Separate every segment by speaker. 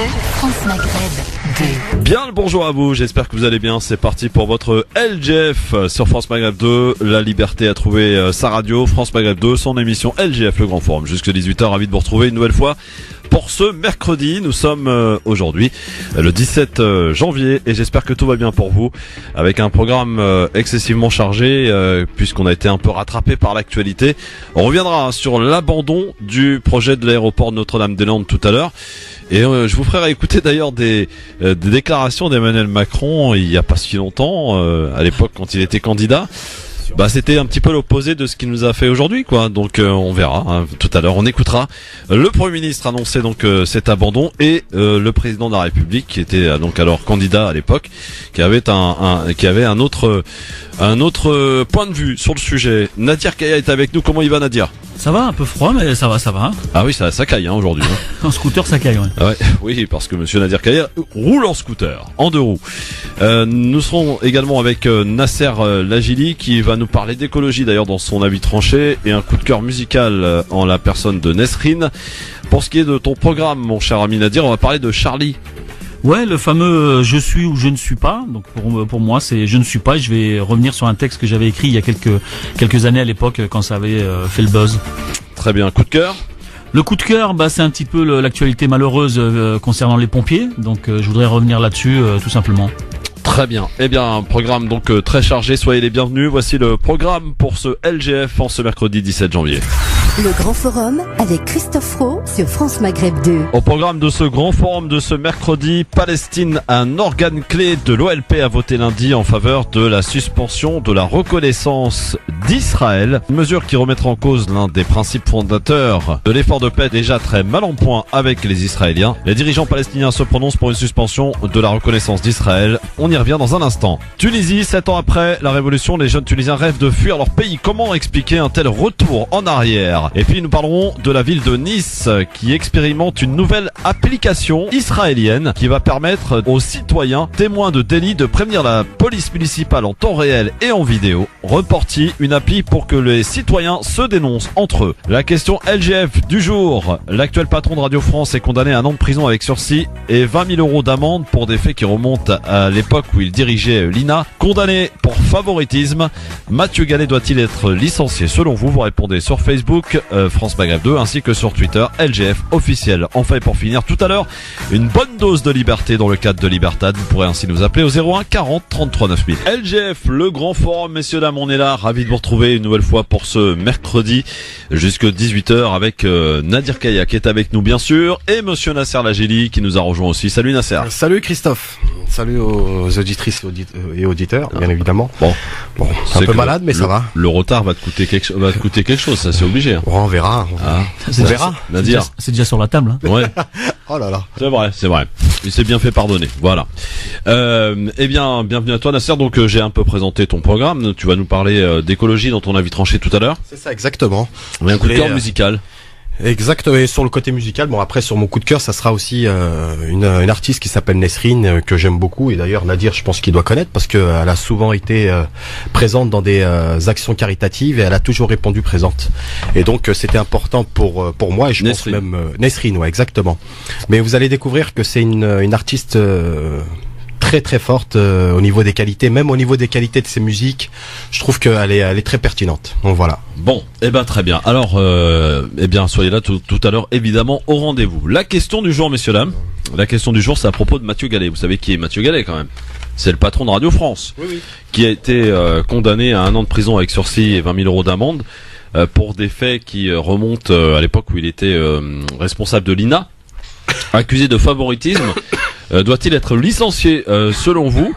Speaker 1: France Maghreb 2.
Speaker 2: Bien le bonjour à vous, j'espère que vous allez bien. C'est parti pour votre LGF sur France Maghreb 2. La liberté a trouvé sa radio, France Maghreb 2, son émission LGF, le Grand Forum. Jusque 18h, ravi de vous retrouver une nouvelle fois pour ce mercredi. Nous sommes aujourd'hui le 17 janvier et j'espère que tout va bien pour vous, avec un programme excessivement chargé puisqu'on a été un peu rattrapé par l'actualité. On reviendra sur l'abandon du projet de l'aéroport Notre-Dame-des-Landes tout à l'heure. Et je vous ferai écouter d'ailleurs des déclarations d'Emmanuel Macron il y a pas si longtemps, à l'époque quand il était candidat. Bah c'était un petit peu l'opposé de ce qu'il nous a fait aujourd'hui, quoi. Donc on verra hein, tout à l'heure. On écoutera le Premier ministre annoncer donc cet abandon et le président de la République qui était donc alors candidat à l'époque, qui avait un autre point de vue sur le sujet. Nadir Kaya est avec nous. Comment il va, Nadir?
Speaker 3: Ça va, un peu froid, mais ça va.
Speaker 2: Ah oui, ça caille hein, aujourd'hui. Hein.
Speaker 3: En scooter, ça caille, ouais.
Speaker 2: Ah ouais. Oui, parce que monsieur Nadir Kaya roule en scooter, en deux roues. Nous serons également avec Nasser Lajili qui va nous parler d'écologie d'ailleurs dans son avis tranché et un coup de cœur musical en la personne de Nesrine. Pour ce qui est de ton programme, mon cher ami Nadir, on va parler de Charlie.
Speaker 3: Ouais, le fameux je suis ou je ne suis pas. Donc pour moi, c'est je ne suis pas. Et je vais revenir sur un texte que j'avais écrit il y a quelques années à l'époque quand ça avait fait le buzz.
Speaker 2: Très bien, coup de cœur.
Speaker 3: Le coup de cœur, c'est un petit peu l'actualité malheureuse concernant les pompiers. Donc je voudrais revenir là-dessus tout simplement.
Speaker 2: Très bien. Eh bien, un programme donc très chargé. Soyez les bienvenus. Voici le programme pour ce LGF en ce mercredi 17 janvier.
Speaker 1: Le Grand Forum avec Christophe Roux sur France Maghreb 2.
Speaker 2: Au programme de ce Grand Forum de ce mercredi, Palestine, un organe clé de l'OLP a voté lundi en faveur de la suspension de la reconnaissance d'Israël. Une mesure qui remettra en cause l'un des principes fondateurs de l'effort de paix déjà très mal en point avec les Israéliens. Les dirigeants palestiniens se prononcent pour une suspension de la reconnaissance d'Israël. On y revient dans un instant. Tunisie, 7 ans après la révolution, les jeunes Tunisiens rêvent de fuir leur pays. Comment expliquer un tel retour en arrière ? Et puis nous parlerons de la ville de Nice qui expérimente une nouvelle application israélienne qui va permettre aux citoyens témoins de délits de prévenir la police municipale en temps réel et en vidéo. Reporti, une appli pour que les citoyens se dénoncent entre eux. La question LGF du jour. L'actuel patron de Radio France est condamné à 1 an de prison avec sursis et 20 000 € d'amende pour des faits qui remontent à l'époque où il dirigeait l'INA. Condamné pour favoritisme. Mathieu Gallet doit-il être licencié selon vous? Vous répondez sur Facebook France Maghreb 2 ainsi que sur Twitter LGF officiel. Enfin et pour finir tout à l'heure, une bonne dose de liberté dans le cadre de Libertad. Vous pourrez ainsi nous appeler au 01 40 33 9000. LGF, le grand forum, messieurs dames, on est là, ravi de vous retrouver une nouvelle fois pour ce mercredi jusque 18h avec Nadir Kaya qui est avec nous bien sûr et monsieur Nasser Lajili qui nous a rejoint aussi. Salut Nasser.
Speaker 4: Salut Christophe. Salut aux auditrices et auditeurs, bien évidemment. Bon, c'est un peu malade, mais ça va.
Speaker 2: Le retard va te coûter quelque chose, ça c'est obligé. Hein.
Speaker 4: On verra.
Speaker 3: On verra.
Speaker 2: Nadir.
Speaker 3: C'est déjà sur la table. Hein.
Speaker 2: Ouais.
Speaker 4: Oh là là.
Speaker 2: C'est vrai. Il s'est bien fait pardonner. Voilà. Eh bien, bienvenue à toi Nasser. Donc j'ai un peu présenté ton programme. Tu vas nous parler d'écologie dont on a vite tranché tout à l'heure.
Speaker 4: C'est ça, exactement.
Speaker 2: Mais un coup de cœur musical.
Speaker 4: Exactement. Et sur le côté musical, bon après sur mon coup de cœur, ça sera aussi une artiste qui s'appelle Nesrine que j'aime beaucoup et d'ailleurs Nadir, je pense qu'il doit connaître parce que elle a souvent été présente dans des actions caritatives et elle a toujours répondu présente. Et donc c'était important pour moi et je Nesrine. Pense même Nesrine, ouais, exactement. Mais vous allez découvrir que c'est une artiste très forte au niveau des qualités, même au niveau des qualités de ses musiques, je trouve qu'elle est très pertinente. Donc voilà.
Speaker 2: Bon, très bien. Alors, soyez là tout à l'heure, évidemment, au rendez-vous. La question du jour, messieurs dames. La question du jour, c'est à propos de Mathieu Gallet. Vous savez qui est Mathieu Gallet quand même? C'est le patron de Radio France, oui. Qui a été condamné à 1 an de prison avec sursis et 20 000 € d'amende pour des faits qui remontent à l'époque où il était responsable de l'INA, accusé de favoritisme. Doit-il être licencié selon vous,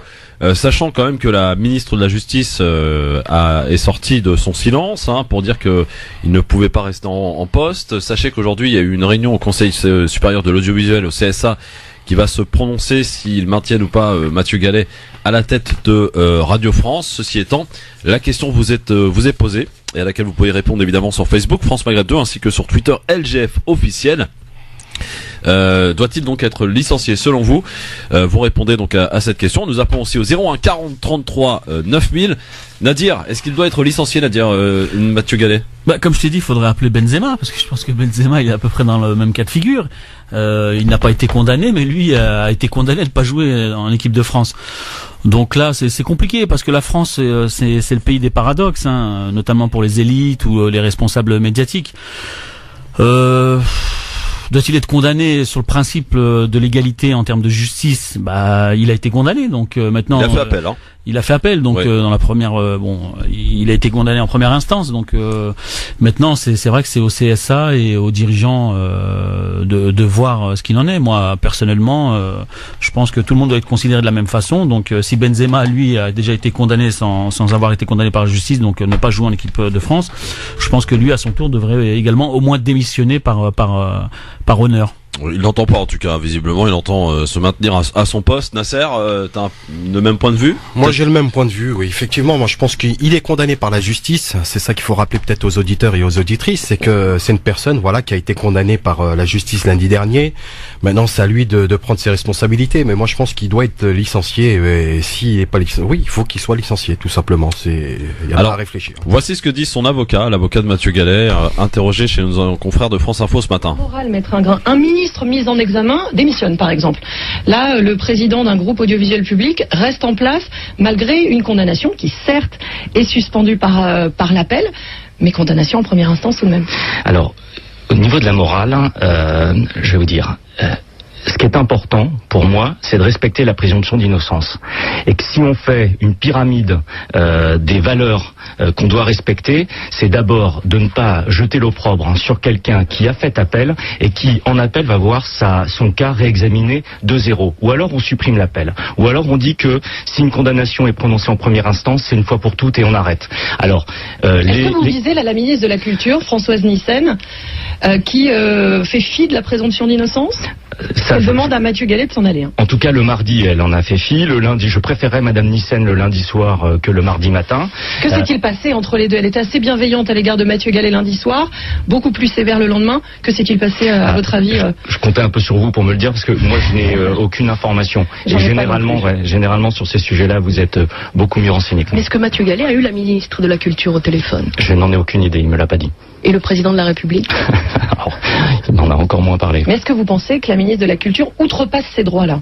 Speaker 2: sachant quand même que la ministre de la Justice est sortie de son silence pour dire que il ne pouvait pas rester en poste. Sachez qu'aujourd'hui il y a eu une réunion au Conseil supérieur de l'audiovisuel, au CSA, qui va se prononcer s'ils maintiennent ou pas Mathieu Gallet à la tête de Radio France. Ceci étant, la question vous est posée et à laquelle vous pouvez répondre évidemment sur Facebook France Maghreb 2 ainsi que sur Twitter LGF officiel. Doit-il donc être licencié selon vous? Vous répondez donc à cette question. Nous appelons aussi au 01 40 33 9000. Nadir, est-ce qu'il doit être licencié, Nadir, Mathieu Gallet?
Speaker 3: Comme je t'ai dit, il faudrait appeler Benzema, parce que je pense que Benzema, il est à peu près dans le même cas de figure. Il n'a pas été condamné, mais lui a été condamné de ne pas jouer en équipe de France. Donc là, c'est compliqué, parce que la France, c'est le pays des paradoxes, hein, notamment pour les élites ou les responsables médiatiques. Doit-il être condamné sur le principe de l'égalité en termes de justice? Il a été condamné, donc maintenant.
Speaker 2: Il a fait appel, hein.
Speaker 3: Il a fait appel, donc
Speaker 2: ouais.
Speaker 3: Dans la première, il a été condamné en première instance, donc maintenant c'est vrai que c'est au CSA et aux dirigeants de voir ce qu'il en est. Moi personnellement, je pense que tout le monde doit être considéré de la même façon. Donc si Benzema lui a déjà été condamné sans avoir été condamné par la justice, donc ne pas jouer en équipe de France, je pense que lui à son tour devrait également au moins démissionner par honneur.
Speaker 2: Il l'entend pas en tout cas, visiblement il entend se maintenir à son poste. Nasser, t'as le même point de vue?
Speaker 4: Moi j'ai le même point de vue, oui. Effectivement, moi je pense qu'il est condamné par la justice. C'est ça qu'il faut rappeler peut-être aux auditeurs et aux auditrices, c'est que c'est une personne qui a été condamnée par la justice lundi dernier. Maintenant c'est à lui de prendre ses responsabilités, mais moi je pense qu'il doit être licencié. Et s'il n'est pas licencié, oui, il faut qu'il soit licencié tout simplement. Il y a pas à réfléchir.
Speaker 2: Voici ce que dit son avocat, l'avocat de Mathieu Gallet, interrogé chez nos confrères de France Info ce matin.
Speaker 5: Moral, mettre un ministre mis en examen démissionne par exemple. Là, le président d'un groupe audiovisuel public reste en place malgré une condamnation qui certes est suspendue par l'appel, mais condamnation en première instance tout de même.
Speaker 6: Alors, au niveau de la morale, je vais vous dire, ce qui est important pour moi, c'est de respecter la présomption d'innocence. Et que si on fait une pyramide des valeurs qu'on doit respecter, c'est d'abord de ne pas jeter l'opprobre sur quelqu'un qui a fait appel et qui, en appel, va voir son cas réexaminé de zéro. Ou alors on supprime l'appel. Ou alors on dit que si une condamnation est prononcée en première instance, c'est une fois pour toutes et on arrête. Alors,
Speaker 5: est-ce que vous visez la ministre de la Culture, Françoise Nyssen, qui fait fi de la présomption d'innocence? Elle demande à Mathieu Gallet de s'en aller.
Speaker 6: En tout cas, le mardi, elle en a fait fi. Le lundi, je préférais Madame Nyssen le lundi soir que le mardi matin.
Speaker 5: Que s'est-il passé entre les deux? Elle était assez bienveillante à l'égard de Mathieu Gallet lundi soir, beaucoup plus sévère le lendemain. Que s'est-il passé à votre avis?
Speaker 6: Je comptais un peu sur vous pour me le dire, parce que moi, je n'ai aucune information. Et généralement, sur ces sujets-là, vous êtes beaucoup mieux renseigné que moi.
Speaker 5: Mais est-ce que Mathieu Gallet a eu la ministre de la Culture au téléphone?
Speaker 6: Je n'en ai aucune idée, il me l'a pas dit.
Speaker 5: Et le président de la République?
Speaker 6: On en a encore moins parlé.
Speaker 5: Mais est-ce que vous pensez que la ministre de la Culture outrepasse ces droits-là?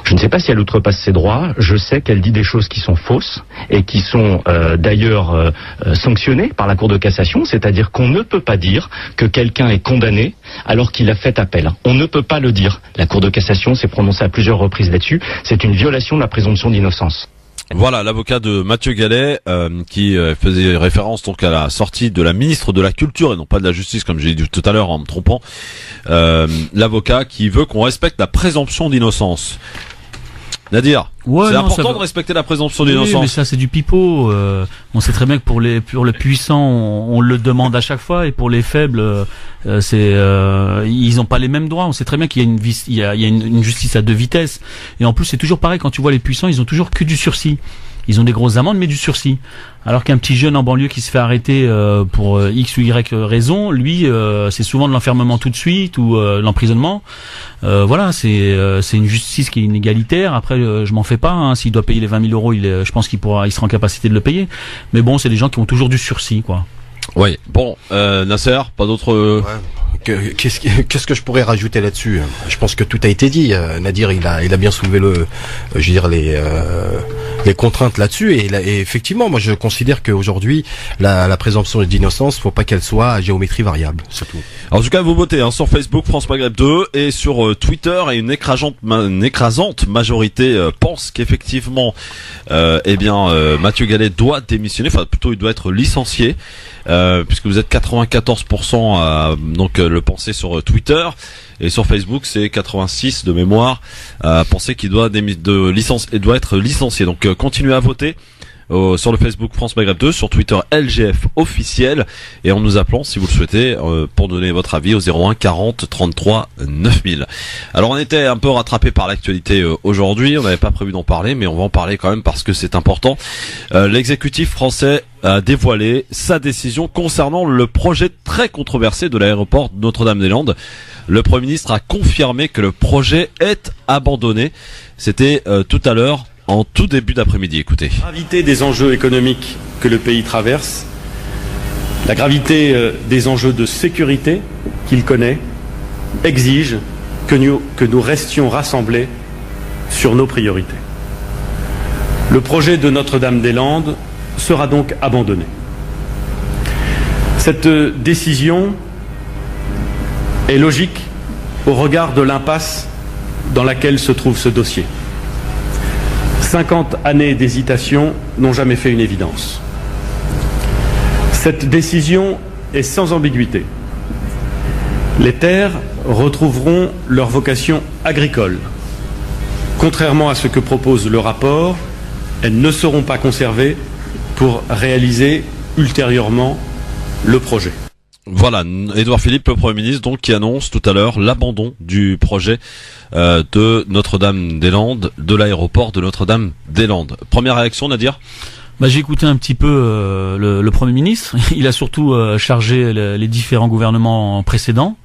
Speaker 6: Je ne sais pas si elle outrepasse ses droits. Je sais qu'elle dit des choses qui sont fausses et qui sont d'ailleurs sanctionnées par la Cour de cassation. C'est-à-dire qu'on ne peut pas dire que quelqu'un est condamné alors qu'il a fait appel. On ne peut pas le dire. La Cour de cassation s'est prononcée à plusieurs reprises là-dessus. C'est une violation de la présomption d'innocence.
Speaker 2: Voilà l'avocat de Mathieu Gallet qui faisait référence donc à la sortie de la ministre de la Culture et non pas de la Justice comme j'ai dit tout à l'heure en me trompant. L'avocat qui veut qu'on respecte la présomption d'innocence. Nadir, c'est important de respecter la présomption d'innocence.
Speaker 3: Oui, mais ça c'est du pipeau. On sait très bien que pour les puissants, on le demande à chaque fois, et pour les faibles, ils n'ont pas les mêmes droits. On sait très bien qu'il y a une justice à deux vitesses. Et en plus, c'est toujours pareil quand tu vois les puissants, ils ont toujours que du sursis. Ils ont des grosses amendes, mais du sursis. Alors qu'un petit jeune en banlieue qui se fait arrêter pour X ou Y raison, lui, c'est souvent de l'enfermement tout de suite ou l'emprisonnement. Voilà, c'est une justice qui est inégalitaire. Après, je m'en fais pas. Hein. S'il doit payer les 20 000 euros, je pense qu'il sera en capacité de le payer. Mais bon, c'est des gens qui ont toujours du sursis, quoi.
Speaker 2: Oui. Bon, Nasser, pas d'autres.
Speaker 4: Qu'est-ce que je pourrais rajouter là-dessus? Je pense que tout a été dit. Nadir, il a bien soulevé les contraintes là-dessus. Et effectivement, moi, je considère qu'aujourd'hui, la présomption d'innocence, faut pas qu'elle soit à géométrie variable, surtout.
Speaker 2: En tout cas, vous votez sur Facebook France Maghreb 2 et sur Twitter, et une écrasante majorité pense qu'effectivement, Mathieu Gallet doit démissionner. Enfin, plutôt, il doit être licencié. Puisque vous êtes 94% à le penser sur Twitter, et sur Facebook c'est 86 de mémoire à penser qu'il doit être licencié. Donc continuez à voter. sur le Facebook France Maghreb 2, sur Twitter LGF officiel, et en nous appelant si vous le souhaitez pour donner votre avis au 01 40 33 9000. Alors on était un peu rattrapé par l'actualité aujourd'hui, on n'avait pas prévu d'en parler, mais on va en parler quand même parce que c'est important. L'exécutif français a dévoilé sa décision concernant le projet très controversé de l'aéroport de Notre-Dame-des-Landes. Le Premier ministre a confirmé que le projet est abandonné. C'était tout à l'heure, en tout début d'après-midi. Écoutez.
Speaker 7: La gravité des enjeux économiques que le pays traverse, la gravité des enjeux de sécurité qu'il connaît, exige que nous restions rassemblés sur nos priorités. Le projet de Notre-Dame-des-Landes sera donc abandonné. Cette décision est logique au regard de l'impasse dans laquelle se trouve ce dossier. 50 années d'hésitation n'ont jamais fait une évidence. Cette décision est sans ambiguïté. Les terres retrouveront leur vocation agricole. Contrairement à ce que propose le rapport, elles ne seront pas conservées pour réaliser ultérieurement le projet.
Speaker 2: Voilà, Édouard Philippe, le Premier ministre, donc, qui annonce tout à l'heure l'abandon du projet de Notre-Dame-des-Landes, de l'aéroport de Notre-Dame-des-Landes. Première réaction, Nadir ?
Speaker 3: J'ai écouté un petit peu le Premier ministre. Il a surtout chargé les différents gouvernements précédents.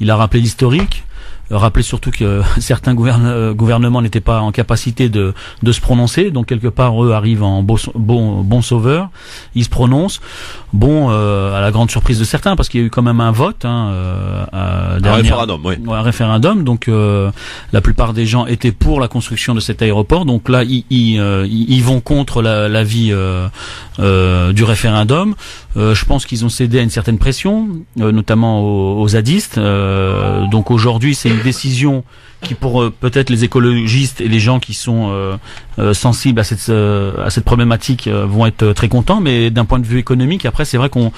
Speaker 3: Il a rappelé l'historique. Rappeler surtout que certains gouvernements n'étaient pas en capacité de se prononcer, donc quelque part eux arrivent en bon sauveur, ils se prononcent, à la grande surprise de certains, parce qu'il y a eu quand même un vote, un
Speaker 2: référendum, oui.
Speaker 3: Un référendum, donc la plupart des gens étaient pour la construction de cet aéroport, donc là ils vont contre l'avis du référendum. Je pense qu'ils ont cédé à une certaine pression, notamment aux zadistes. Donc aujourd'hui, c'est une décision qui, pour peut-être les écologistes et les gens qui sont sensibles à cette problématique, vont être très contents. Mais d'un point de vue économique, après, c'est vrai qu'on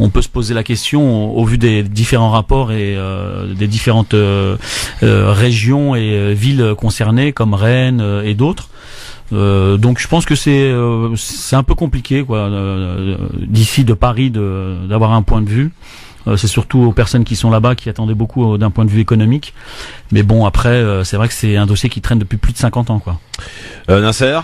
Speaker 3: peut se poser la question au vu des différents rapports et des différentes régions et villes concernées, comme Rennes et d'autres. Donc je pense que c'est un peu compliqué, quoi, d'ici de Paris d'avoir un point de vue. C'est surtout aux personnes qui sont là-bas qui attendaient beaucoup d'un point de vue économique. Mais bon, après, c'est vrai que c'est un dossier qui traîne depuis plus de 50 ans, quoi.
Speaker 2: Nasser ?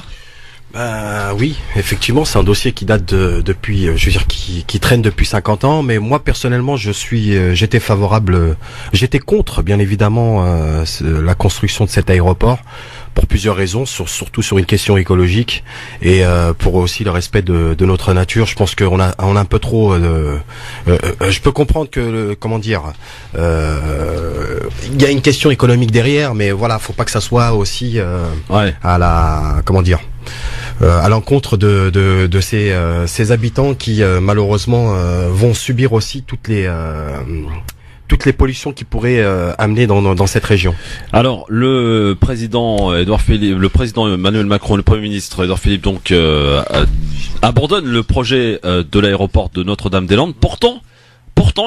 Speaker 4: Oui, effectivement, c'est un dossier qui date depuis, qui traîne depuis 50 ans. Mais moi, personnellement, j'étais contre, bien évidemment, la construction de cet aéroport pour plusieurs raisons, surtout sur une question écologique et pour aussi le respect de notre nature. Je pense qu'on a un peu trop. Je peux comprendre que il y a une question économique derrière, mais voilà, faut pas que ça soit aussi à l'encontre de ces habitants qui malheureusement vont subir aussi toutes les pollutions qui pourraient amener dans cette région.
Speaker 2: Alors le président Emmanuel Macron, le Premier ministre Édouard Philippe, donc abandonne le projet de l'aéroport de Notre-Dame-des-Landes. Pourtant,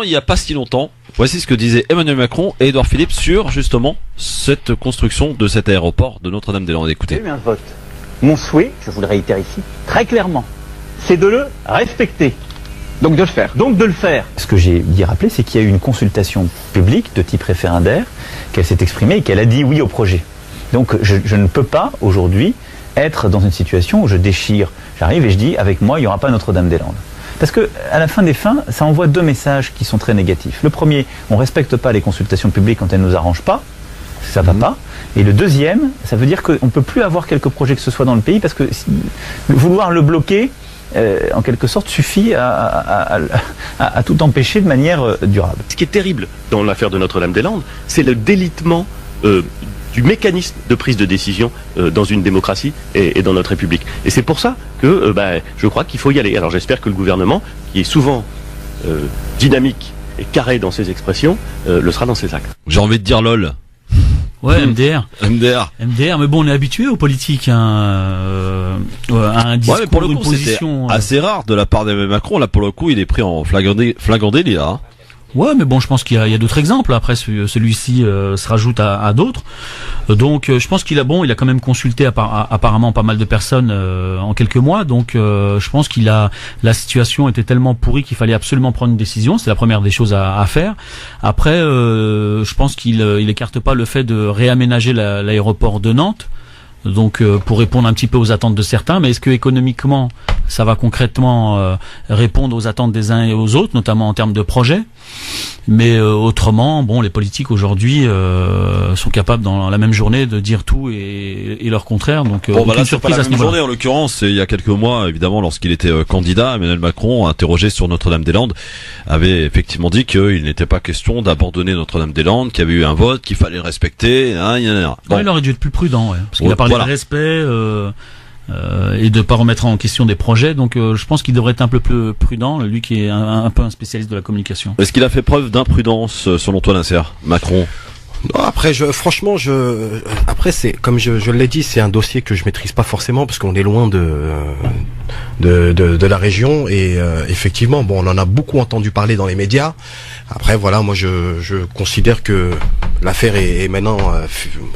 Speaker 2: il n'y a pas si longtemps, voici ce que disaient Emmanuel Macron et Édouard Philippe sur justement cette construction de cet aéroport de Notre-Dame-des-Landes. Écoutez.
Speaker 8: Il y a eu un vote. Mon souhait, je vous le réitère ici, très clairement, c'est de le respecter. Donc de le faire. Ce que j'ai dit rappeler, c'est qu'il y a eu une consultation publique de type référendaire, qu'elle s'est exprimée et qu'elle a dit oui au projet. Donc je ne peux pas aujourd'hui être dans une situation où j'arrive et je dis avec moi il n'y aura pas Notre-Dame-des-Landes. Parce que à la fin des fins, ça envoie deux messages qui sont très négatifs. Le premier, on respecte pas les consultations publiques quand elles nous arrangent pas, ça va pas. Et le deuxième, ça veut dire qu'on peut plus avoir quelques projets que ce soit dans le pays parce que vouloir le bloquer, en quelque sorte, suffit à tout empêcher de manière durable.
Speaker 9: Ce qui est terrible dans l'affaire de Notre-Dame-des-Landes, c'est le délitement du mécanisme de prise de décision dans une démocratie et dans notre République. Et c'est pour ça que je crois qu'il faut y aller. Alors j'espère que le gouvernement, qui est souvent dynamique et carré dans ses expressions, le sera dans ses actes.
Speaker 2: J'ai envie de dire LOL.
Speaker 3: Ouais, MDR, mais bon, on est habitué aux politiques, à un discours,
Speaker 2: mais pour le coup,
Speaker 3: une position.
Speaker 2: C'était assez rare de la part d'Emmanuel Macron. Là, pour le coup, il est pris en flagrant délit, là.
Speaker 3: Ouais, mais bon, je pense qu'il y a d'autres exemples. Après, celui-ci se rajoute à d'autres. Donc, je pense il a quand même consulté apparemment pas mal de personnes en quelques mois. Donc, je pense la situation était tellement pourrie qu'il fallait absolument prendre une décision. C'est la première des choses à faire. Après, je pense qu'il écarte pas le fait de réaménager l'aéroport de Nantes. Donc pour répondre un petit peu aux attentes de certains, mais est-ce que économiquement ça va concrètement répondre aux attentes des uns et aux autres, notamment en termes de projet? Mais autrement, bon, les politiques aujourd'hui sont capables dans la même journée de dire tout et leur contraire. Donc
Speaker 2: bon,
Speaker 3: aucune
Speaker 2: là,
Speaker 3: surprise
Speaker 2: c'est pas
Speaker 3: à
Speaker 2: la
Speaker 3: ce
Speaker 2: même
Speaker 3: niveau-là.
Speaker 2: journée en l'occurrence. Il y a quelques mois, évidemment, lorsqu'il était candidat, Emmanuel Macron, interrogé sur Notre-Dame-des-Landes, avait effectivement dit qu'il n'était pas question d'abandonner Notre-Dame-des-Landes, qu'il y avait eu un vote, qu'il fallait le respecter. Bon.
Speaker 3: Ouais, il aurait dû être plus prudent, parce qu'il a parlé de respect. Et de pas remettre en question des projets, donc je pense qu'il devrait être un peu plus prudent, lui qui est un peu un spécialiste de la communication.
Speaker 2: Est-ce qu'il a fait preuve d'imprudence selon toi, Nasser, Macron?
Speaker 4: Non, après, après c'est comme je l'ai dit, c'est un dossier que je maîtrise pas forcément parce qu'on est loin de la région et effectivement, bon, on en a beaucoup entendu parler dans les médias. Après, voilà, moi je considère que l'affaire est maintenant,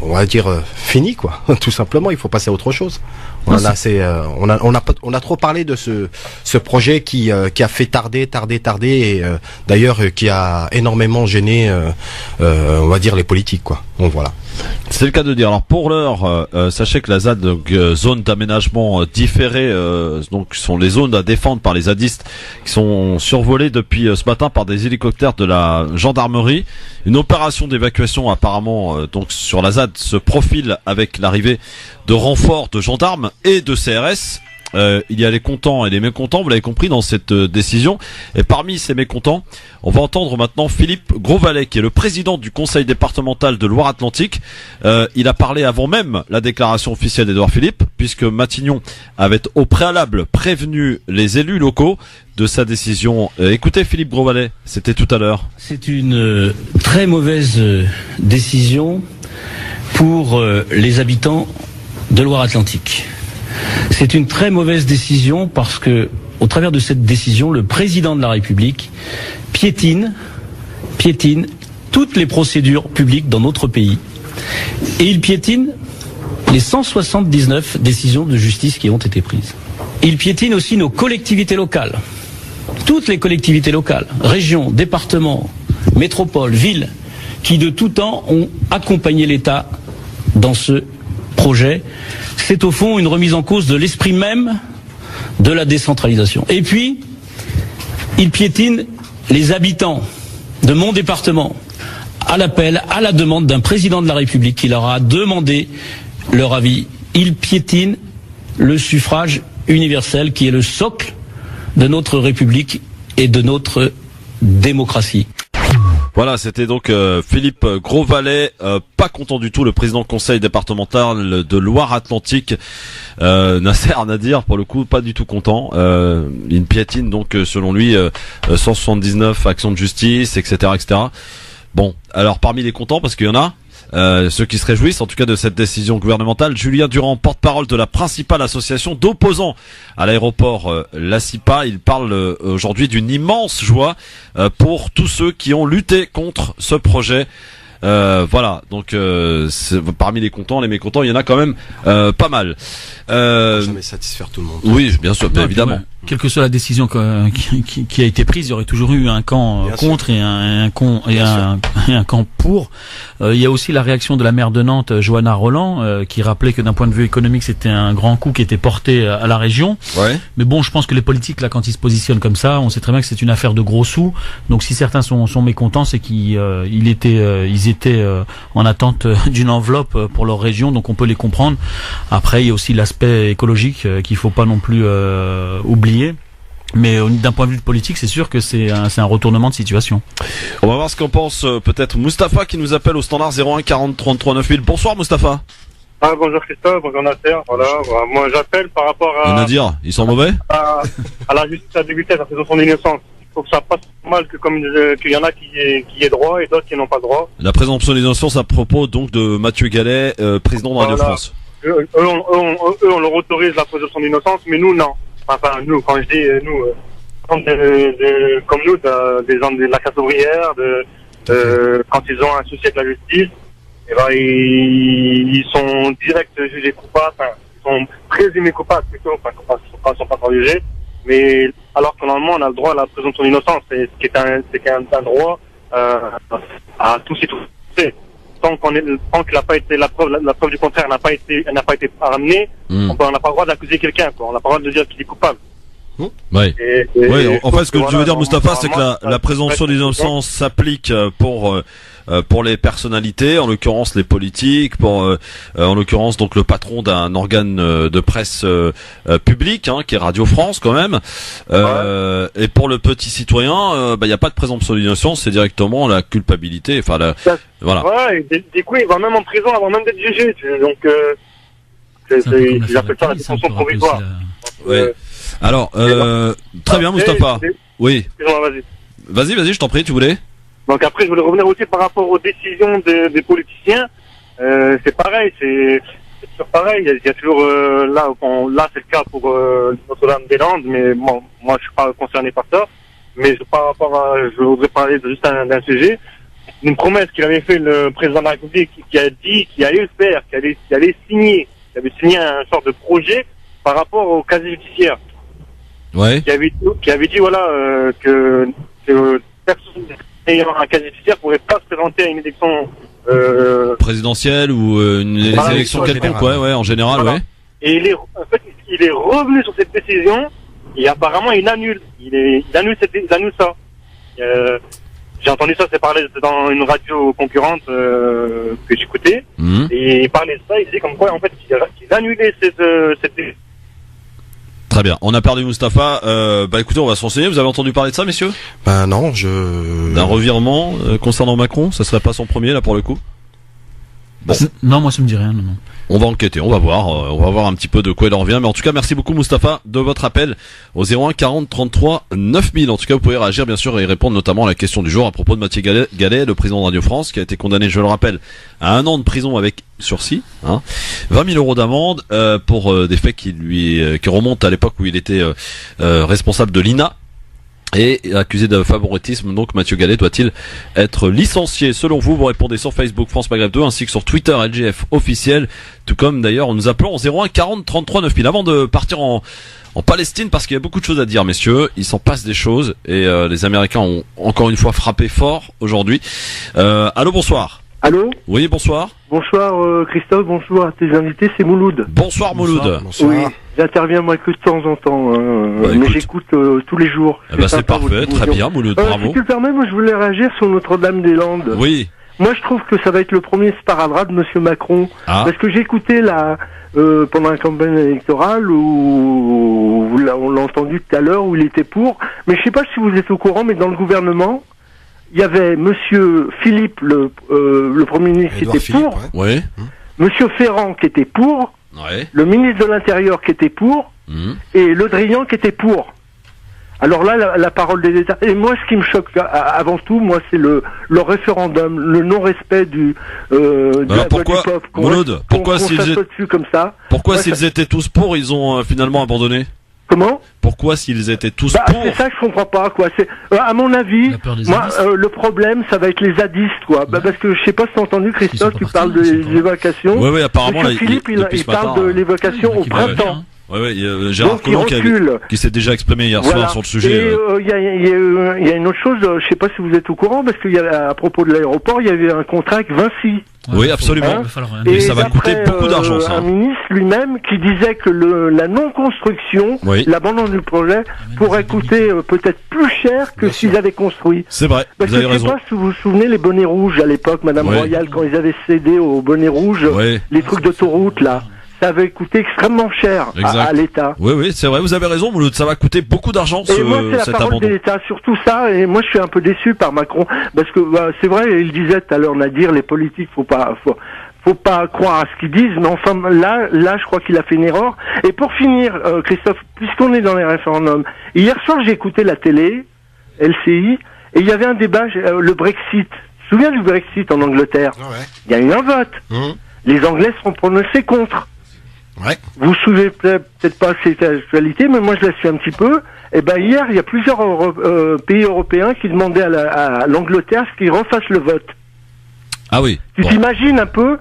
Speaker 4: on va dire, finie, quoi. Tout simplement, il faut passer à autre chose. On a trop parlé de ce projet qui a fait tarder et d'ailleurs qui a énormément gêné, on va dire, les politiques, quoi. Donc voilà.
Speaker 2: C'est le cas de dire. Alors pour l'heure, sachez que la ZAD, donc zone d'aménagement différée, donc sont les zones à défendre par les zadistes qui sont survolées depuis ce matin par des hélicoptères de la gendarmerie. Une opération d'évacuation apparemment donc sur la ZAD se profile avec l'arrivée de renforts de gendarmes et de CRS. Il y a les contents et les mécontents, vous l'avez compris, dans cette décision. Et parmi ces mécontents, on va entendre maintenant Philippe Grosvalet, qui est le président du conseil départemental de Loire-Atlantique. Il a parlé avant même la déclaration officielle d'Édouard Philippe, puisque Matignon avait au préalable prévenu les élus locaux de sa décision. Écoutez Philippe Grosvalet, c'était tout à l'heure.
Speaker 10: C'est une très mauvaise décision pour les habitants de Loire-Atlantique. C'est une très mauvaise décision parce que, au travers de cette décision, le président de la République piétine toutes les procédures publiques dans notre pays. Et il piétine les 179 décisions de justice qui ont été prises. Il piétine aussi nos collectivités locales. Toutes les collectivités locales, régions, départements, métropoles, villes, qui de tout temps ont accompagné l'État dans ce projet. C'est au fond une remise en cause de l'esprit même de la décentralisation. Et puis, il piétine les habitants de mon département à l'appel, à la demande d'un président de la République qui leur a demandé leur avis. Il piétine le suffrage universel qui est le socle de notre République et de notre démocratie.
Speaker 2: Voilà, c'était donc Philippe Grosvalet, pas content du tout, le président conseil départemental de Loire-Atlantique. Nasser Nadir, pour le coup, pas du tout content. Il piétine donc, selon lui, 179 actions de justice, etc., etc. Bon, alors parmi les contents, parce qu'il y en a, ceux qui se réjouissent en tout cas de cette décision gouvernementale, Julien Durand, porte-parole de la principale association d'opposants à l'aéroport La CIPA, il parle aujourd'hui d'une immense joie pour tous ceux qui ont lutté contre ce projet. Voilà, donc parmi les contents, les mécontents, il y en a quand même pas mal.
Speaker 4: Jamais satisfaire tout le monde.
Speaker 2: Oui, bien sûr, bien évidemment.
Speaker 3: Ouais. Quelle que soit la décision qui a été prise, il y aurait toujours eu un camp contre et un camp pour. Il y a aussi la réaction de la maire de Nantes, Johanna Roland, qui rappelait que d'un point de vue économique, c'était un grand coup qui était porté à la région.
Speaker 2: Ouais.
Speaker 3: Mais bon, je pense que les politiques, là, quand ils se positionnent comme ça, on sait très bien que c'est une affaire de gros sous. Donc si certains sont mécontents, c'est qu'ils étaient en attente d'une enveloppe pour leur région, donc on peut les comprendre. Après, il y a aussi l'aspect écologique qu'il faut pas non plus oublier. Mais d'un point de vue politique, c'est sûr que c'est un retournement de situation.
Speaker 2: On va voir ce qu'en pense peut-être Mustapha qui nous appelle au standard 01 40 33 9000. Bonsoir Mustapha.
Speaker 11: Ah, bonjour Christophe, bonjour Nasser. Voilà, moi j'appelle par rapport à...
Speaker 2: Nadir, ils sont mauvais
Speaker 11: à la justice à débuter, à la présomption d'innocence. Il faut que ça passe mal qu'il y en a qui aient droit et d'autres qui n'ont pas droit.
Speaker 2: La présomption d'innocence à propos donc de Mathieu Gallet, président de Radio France.
Speaker 11: Eux, on leur autorise la présomption d'innocence, mais nous, non. Enfin, nous, quand je dis nous, comme nous, des gens de la classe ouvrière, quand ils ont un souci avec la justice, et ben ils sont direct jugés coupables, enfin, ils sont présumés coupables plutôt, enfin, ils sont pas encore jugés, mais alors que normalement on a le droit à la présomption d'innocence, c'est un droit à tous citoyens. Tant que la preuve du contraire n'a pas été ramenée, on n'a pas le droit d'accuser quelqu'un, quoi. On n'a pas le droit de dire qu'il est coupable.
Speaker 2: Ouais. En fait, ce que tu veux dire, Moustapha, c'est que la présomption d'innocence s'applique pour les personnalités, en l'occurrence les politiques, en l'occurrence donc le patron d'un organe de presse public, qui est Radio France quand même. Et pour le petit citoyen, il n'y a pas de présomption d'innocence, c'est directement la culpabilité. Enfin, voilà.
Speaker 11: Ouais, du coup, il va même en prison avant même d'être jugé. Donc, j'appelle ça la détention provisoire.
Speaker 2: Ouais. Alors, très bien, Moustapha. Oui. Vas-y, je t'en prie, tu voulais?
Speaker 11: Donc après, je voulais revenir aussi par rapport aux décisions des politiciens. C'est pareil, c'est toujours pareil. Il y a toujours là, c'est le cas pour Notre-Dame-des-Landes, mais bon, moi, je suis pas concerné par ça. Mais je voudrais parler juste d'un sujet, une promesse qu'il avait fait le président de la République, qui a dit qu'il allait le faire, qu'il allait signer, qu'il avait signé un sort de projet par rapport au casier judiciaire.
Speaker 2: Ouais.
Speaker 11: Qui avait dit voilà que personne ayant un casier judiciaire pourrait pas se présenter à une élection
Speaker 2: présidentielle ou une élection quelconque, ouais, en général,
Speaker 11: voilà.
Speaker 2: Ouais.
Speaker 11: Et il est revenu sur cette décision et apparemment il annule ça. J'ai entendu ça, c'est parlé dans une radio concurrente que j'écoutais, et il parlait de ça, il disait comme quoi en fait il annulait cette
Speaker 2: Très bien, on a perdu Moustapha. Écoutez, on va se renseigner. Vous avez entendu parler de ça, messieurs?
Speaker 4: Non,
Speaker 2: d'un revirement concernant Macron, ça serait pas son premier là pour le coup? Bon.
Speaker 3: Non, moi ça me dit rien, non.
Speaker 2: On va enquêter, on va voir un petit peu de quoi il en revient. Mais en tout cas, merci beaucoup Moustapha de votre appel au 01 40 33 9000. En tout cas, vous pouvez réagir bien sûr et répondre notamment à la question du jour à propos de Mathieu Gallet, le président de Radio France, qui a été condamné, je le rappelle, à 1 an de prison avec sursis, 20 000 euros d'amende pour des faits qui remontent à l'époque où il était responsable de l'INA. Et accusé de favoritisme, donc Mathieu Gallet doit-il être licencié? Selon vous, vous répondez sur Facebook France Maghreb 2 ainsi que sur Twitter LGF officiel, tout comme d'ailleurs nous appelons au 01 40 33 9000. Avant de partir en Palestine, parce qu'il y a beaucoup de choses à dire, messieurs, il s'en passe des choses et les Américains ont encore une fois frappé fort aujourd'hui. Allô, bonsoir.
Speaker 12: Allô?
Speaker 2: Oui, bonsoir.
Speaker 12: Bonsoir Christophe, bonjour à tes invités, c'est Mouloud.
Speaker 2: Bonsoir Mouloud.
Speaker 12: Bonsoir. Oui, j'interviens moi que de temps en temps, mais j'écoute tous les jours.
Speaker 2: C'est parfait, très bien Mouloud, bravo.
Speaker 12: Si tu le permets, moi je voulais réagir sur Notre-Dame-des-Landes.
Speaker 2: Oui.
Speaker 12: Moi je trouve que ça va être le premier sparadrap de Monsieur Macron. Parce que j'ai écouté pendant la campagne électorale où on l'a entendu tout à l'heure, où il était pour, mais je sais pas si vous êtes au courant, mais dans le gouvernement, il y avait Monsieur Philippe, le Premier ministre, qui était pour.
Speaker 2: Ouais.
Speaker 12: Monsieur Ferrand qui était pour.
Speaker 2: Ouais.
Speaker 12: Le ministre de l'Intérieur qui était pour. Et Le Drian qui était pour. Alors là, la parole des États. Et moi, ce qui me choque avant tout, moi, c'est le référendum, le non-respect de la voix du peuple.
Speaker 2: Mouloud, pourquoi s'ils étaient tous pour, ils ont finalement abandonné?
Speaker 12: Comment?
Speaker 2: Pourquoi s'ils étaient tous pour?
Speaker 12: C'est ça que je comprends pas, quoi. C'est à mon avis, moi, le problème, ça va être les zadistes, quoi. Parce que je sais pas si t'as entendu, Christophe, tu parles de l'évocation.
Speaker 2: Oui, apparemment,
Speaker 12: Monsieur Philippe, il parle de l'évocation au printemps.
Speaker 2: Oui, Gérard Collomb qui s'est déjà exprimé hier soir sur le sujet.
Speaker 12: Et il y a une autre chose, je sais pas si vous êtes au courant, parce qu'il y a à propos de l'aéroport, il y avait un contrat avec Vinci.
Speaker 2: Oui, absolument. Et ça va coûter beaucoup d'argent, ça.
Speaker 12: Un ministre lui-même qui disait que la non-construction, l'abandon du projet, pourrait coûter peut-être plus cher que s'ils avaient construit.
Speaker 2: C'est vrai,
Speaker 12: parce
Speaker 2: vous avez
Speaker 12: raison. Je sais pas si vous vous souvenez les bonnets rouges à l'époque, Madame Royal, quand ils avaient cédé aux bonnets rouges, les trucs d'autoroute, là. Ça avait coûté extrêmement cher à l'État.
Speaker 2: Oui, c'est vrai, vous avez raison, Mouloud, ça va coûter beaucoup d'argent, cet abandon.
Speaker 12: Et moi, c'est la parole de l'État, surtout ça, et moi, je suis un peu déçu par Macron, parce que, c'est vrai, il disait tout à l'heure, Nadir, les politiques, faut pas croire à ce qu'ils disent, mais enfin, là, je crois qu'il a fait une erreur. Et pour finir, Christophe, puisqu'on est dans les référendums, hier soir, j'ai écouté la télé, LCI, et il y avait un débat, le Brexit. Tu te souviens du Brexit en Angleterre? Il y a eu un vote. Les Anglais seront prononcés contre.
Speaker 2: Ouais.
Speaker 12: Vous suivez peut-être pas cette actualité, mais moi je la suis un petit peu. Et ben hier, il y a plusieurs pays européens qui demandaient à l'Angleterre qu'ils refassent le vote.
Speaker 2: Ah oui.
Speaker 12: Tu t'imagines un peu?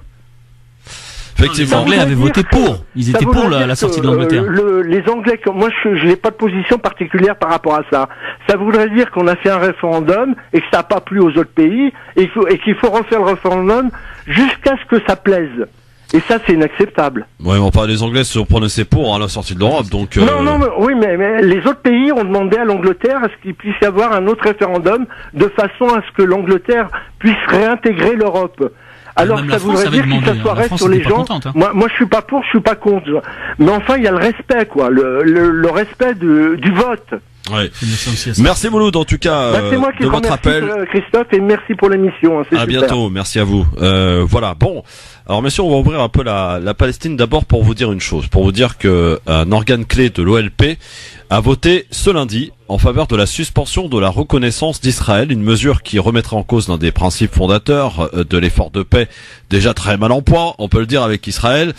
Speaker 2: Effectivement.
Speaker 3: Les Anglais avaient voté pour. Ils étaient pour la sortie de l'Angleterre.
Speaker 12: Les Anglais, moi je n'ai pas de position particulière par rapport à ça. Ça voudrait dire qu'on a fait un référendum et que ça n'a pas plu aux autres pays et qu'il faut refaire le référendum jusqu'à ce que ça plaise. Et ça, c'est inacceptable.
Speaker 2: Ouais, mais enfin, les Anglais se prononçaient pour la sortie de l'Europe, donc.
Speaker 12: Non, mais les autres pays ont demandé à l'Angleterre à ce qu'il puisse y avoir un autre référendum de façon à ce que l'Angleterre puisse réintégrer l'Europe. Alors ça voudrait dire qu'il s'assoirait sur les gens. Moi, je suis pas pour, je suis pas contre. Mais enfin, il y a le respect, quoi, le respect du vote.
Speaker 2: Ouais. Merci Mouloud en tout cas
Speaker 12: c'est moi qui
Speaker 2: de votre appel,
Speaker 12: Christophe, et merci pour l'émission.
Speaker 2: À bientôt, merci à vous. Voilà, bon. Alors messieurs, on va ouvrir un peu la Palestine d'abord pour vous dire une chose, pour vous dire que un organe clé de l'OLP a voté ce lundi en faveur de la suspension de la reconnaissance d'Israël, une mesure qui remettrait en cause l'un des principes fondateurs de l'effort de paix, déjà très mal en point, on peut le dire, avec Israël.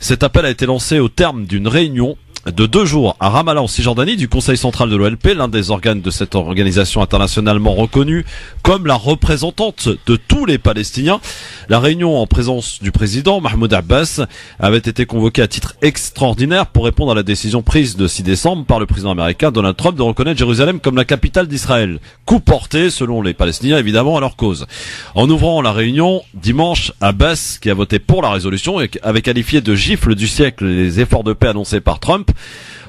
Speaker 2: Cet appel a été lancé au terme d'une réunion de 2 jours à Ramallah en Cisjordanie du Conseil central de l'OLP, l'un des organes de cette organisation internationalement reconnue comme la représentante de tous les Palestiniens. La réunion en présence du président Mahmoud Abbas avait été convoquée à titre extraordinaire pour répondre à la décision prise le 6 décembre par le président américain Donald Trump de reconnaître Jérusalem comme la capitale d'Israël. Coup porté, selon les Palestiniens, évidemment, à leur cause. En ouvrant la réunion dimanche, Abbas, qui a voté pour la résolution, avait qualifié de gifle du siècle les efforts de paix annoncés par Trump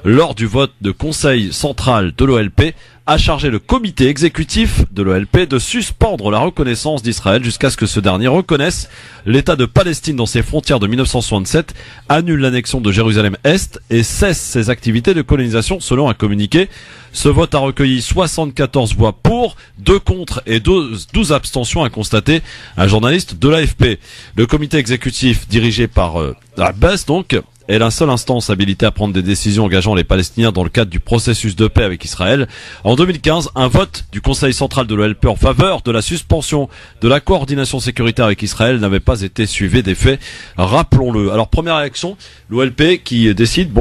Speaker 2: lors du vote de Conseil central de l'OLP, a chargé le comité exécutif de l'OLP de suspendre la reconnaissance d'Israël jusqu'à ce que ce dernier reconnaisse l'État de Palestine dans ses frontières de 1967, annule l'annexion de Jérusalem-Est et cesse ses activités de colonisation, selon un communiqué. Ce vote a recueilli 74 voix pour, 2 contre et 12 abstentions, a constaté un journaliste de l'AFP. Le comité exécutif dirigé par Abbas, donc, est la seule instance habilitée à prendre des décisions engageant les Palestiniens dans le cadre du processus de paix avec Israël. En 2015, un vote du Conseil central de l'OLP en faveur de la suspension de la coordination sécuritaire avec Israël n'avait pas été suivi des faits, rappelons-le. Alors, première réaction, l'OLP qui décide,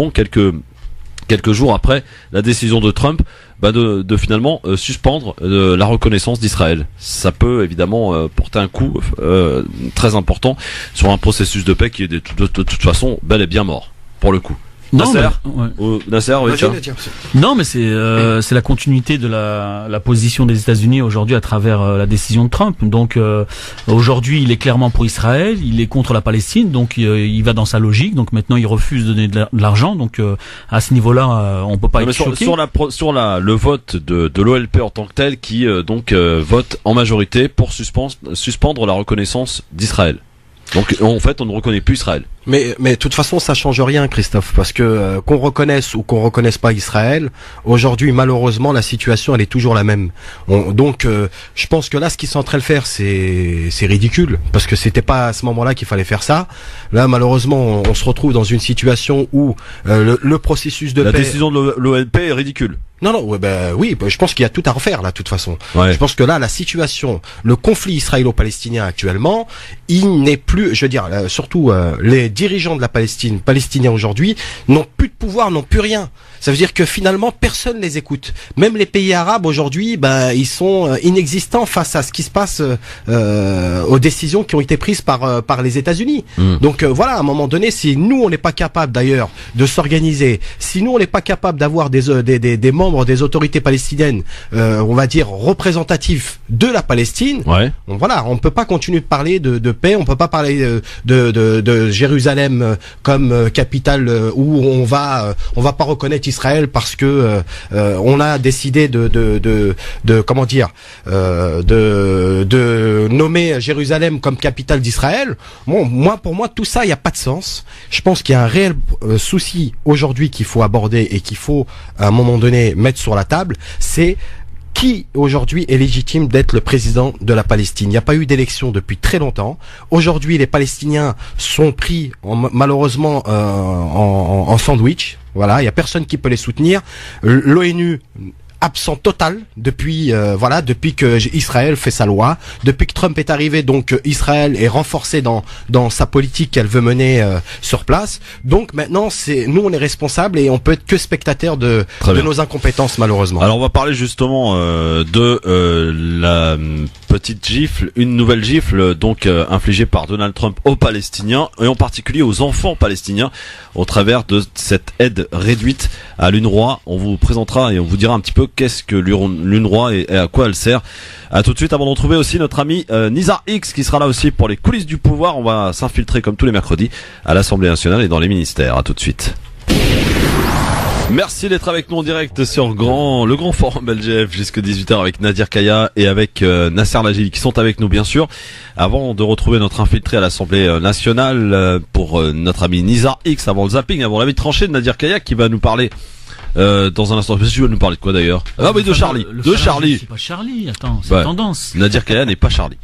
Speaker 2: quelques jours après la décision de Trump, de finalement suspendre la reconnaissance d'Israël. Ça peut évidemment porter un coup très important sur un processus de paix qui est de toute façon bel et bien mort, pour le coup. Nasser, oui,
Speaker 3: non, mais c'est la continuité de la position des États-Unis aujourd'hui à travers la décision de Trump. Donc aujourd'hui, il est clairement pour Israël, il est contre la Palestine, donc il va dans sa logique. Donc maintenant, il refuse de donner de l'argent. Donc à ce niveau-là, on peut pas être choqué.
Speaker 2: Sur le vote de l'OLP en tant que tel, qui vote en majorité pour suspendre la reconnaissance d'Israël. Donc en fait, on ne reconnaît plus Israël.
Speaker 4: Mais de toute façon, ça change rien, Christophe, parce que qu'on reconnaisse ou qu'on reconnaisse pas Israël, aujourd'hui, malheureusement, la situation elle est toujours la même. Donc, je pense que là, ce qu'ils sont en train de faire, c'est ridicule, parce que c'était pas à ce moment-là qu'il fallait faire ça. Là, malheureusement, on se retrouve dans une situation où le processus de paix.
Speaker 2: La décision de l'OLP est ridicule.
Speaker 4: Non, oui, je pense qu'il y a tout à refaire là, de toute façon.
Speaker 2: Ouais.
Speaker 4: Je pense que là, la situation, le conflit israélo-palestinien actuellement, il n'est plus, je veux dire, surtout les dirigeants de la Palestine, palestiniens aujourd'hui, n'ont plus de pouvoir, n'ont plus rien. Ça veut dire que finalement, personne les écoute. Même les pays arabes aujourd'hui, ils sont inexistants face à ce qui se passe aux décisions qui ont été prises par les États-Unis. Donc voilà, à un moment donné, si nous on n'est pas capable d'ailleurs de s'organiser, si nous on n'est pas capable d'avoir des membres des autorités palestiniennes, on va dire représentatifs de la Palestine, bon, voilà, on peut pas continuer de parler de paix, on peut pas parler de Jérusalem comme capitale où on va pas reconnaître Israël parce que on a décidé de nommer Jérusalem comme capitale d'Israël. Bon, pour moi tout ça, il y a pas de sens. Je pense qu'il y a un réel souci aujourd'hui qu'il faut aborder et qu'il faut à un moment donné mettre sur la table, c'est qui aujourd'hui est légitime d'être le président de la Palestine. Il n'y a pas eu d'élection depuis très longtemps. Aujourd'hui, les Palestiniens sont pris malheureusement en sandwich. Voilà, il y a personne qui peut les soutenir. L'ONU absent total depuis que Israël fait sa loi, depuis que Trump est arrivé. Donc Israël est renforcé dans sa politique qu'elle veut mener sur place. Donc maintenant nous on est responsables et on peut être que spectateurs de nos incompétences malheureusement.
Speaker 2: Alors on va parler justement de la petite gifle, une nouvelle gifle donc infligée par Donald Trump aux Palestiniens et en particulier aux enfants palestiniens au travers de cette aide réduite à l'UNRWA. On vous présentera et on vous dira un petit peu qu'est-ce que l'UNRWA et à quoi elle sert. À tout de suite avant de retrouver aussi notre ami Nizar X qui sera là aussi pour les coulisses du pouvoir. On va s'infiltrer comme tous les mercredis à l'Assemblée nationale et dans les ministères. À tout de suite. Merci d'être avec nous en direct sur le grand forum LGF jusqu'à 18h avec Nadir Kaya et avec Nasser Lajili qui sont avec nous bien sûr. Avant de retrouver notre infiltré à l'Assemblée nationale pour notre ami Nizar X avant le zapping, avant la vie tranchée de Nadir Kaya qui va nous parler dans un instant. Tu vas nous parler de quoi d'ailleurs? Ah oui, de Charlie. De Charlie.
Speaker 3: C'est pas Charlie, attends, c'est tendance.
Speaker 2: Nadir Kaya n'est pas Charlie.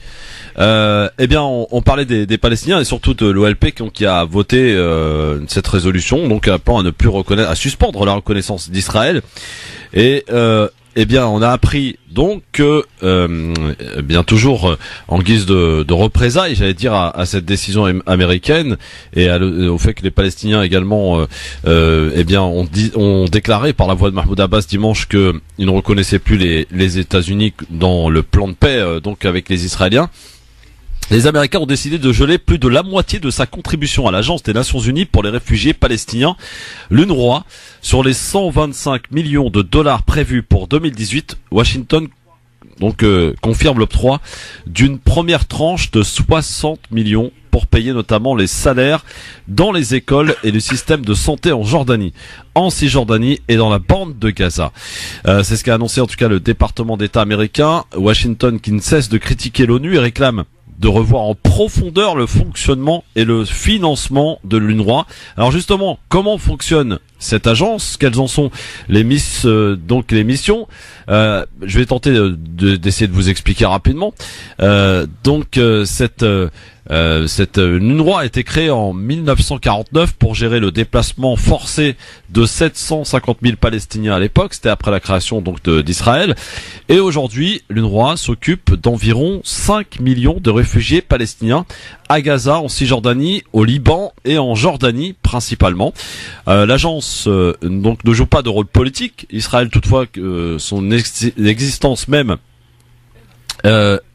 Speaker 2: Eh bien, on parlait des Palestiniens et surtout de l'OLP qui a voté cette résolution, donc appelant à ne plus reconnaître, à suspendre la reconnaissance d'Israël. Et eh bien, on a appris donc que, bien toujours en guise de représailles, j'allais dire à cette décision américaine et au fait que les Palestiniens également, eh bien, ont déclaré par la voix de Mahmoud Abbas dimanche que ils ne reconnaissaient plus les États-Unis dans le plan de paix, donc avec les Israéliens. Les Américains ont décidé de geler plus de la moitié de sa contribution à l'Agence des Nations Unies pour les réfugiés palestiniens, l'UNRWA. Sur les 125 millions de dollars prévus pour 2018, Washington donc confirme l'octroi d'une première tranche de 60 millions pour payer notamment les salaires dans les écoles et le système de santé en Jordanie, en Cisjordanie et dans la bande de Gaza. C'est ce qu'a annoncé en tout cas le département d'État américain. Washington qui ne cesse de critiquer l'ONU et réclame de revoir en profondeur le fonctionnement et le financement de l'UNRWA. Alors justement, comment fonctionne cette agence? Quelles en sont les missions? Je vais tenter d'essayer de vous expliquer rapidement. Cette UNRWA a été créée en 1949 pour gérer le déplacement forcé de 750 000 Palestiniens à l'époque. C'était après la création donc d'Israël. Et aujourd'hui, l'UNRWA s'occupe d'environ 5 millions de réfugiés palestiniens à Gaza, en Cisjordanie, au Liban et en Jordanie principalement. L'agence donc ne joue pas de rôle politique. Israël toutefois son existence même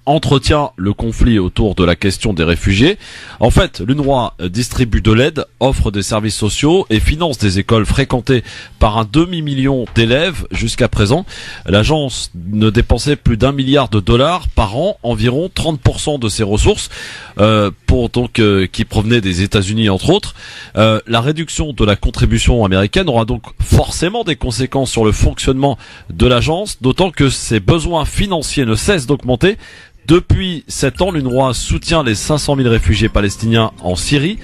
Speaker 2: entretient le conflit autour de la question des réfugiés. En fait, l'UNRWA distribue de l'aide, offre des services sociaux et finance des écoles fréquentées par un demi-million d'élèves jusqu'à présent. L'agence ne dépensait plus d'1 milliard de dollars par an, environ 30% de ses ressources, qui provenaient des États-Unis entre autres. La réduction de la contribution américaine aura donc forcément des conséquences sur le fonctionnement de l'agence, d'autant que ses besoins financiers ne cessent d'augmenter. Depuis 7 ans, l'UNRWA soutient les 500 000 réfugiés palestiniens en Syrie.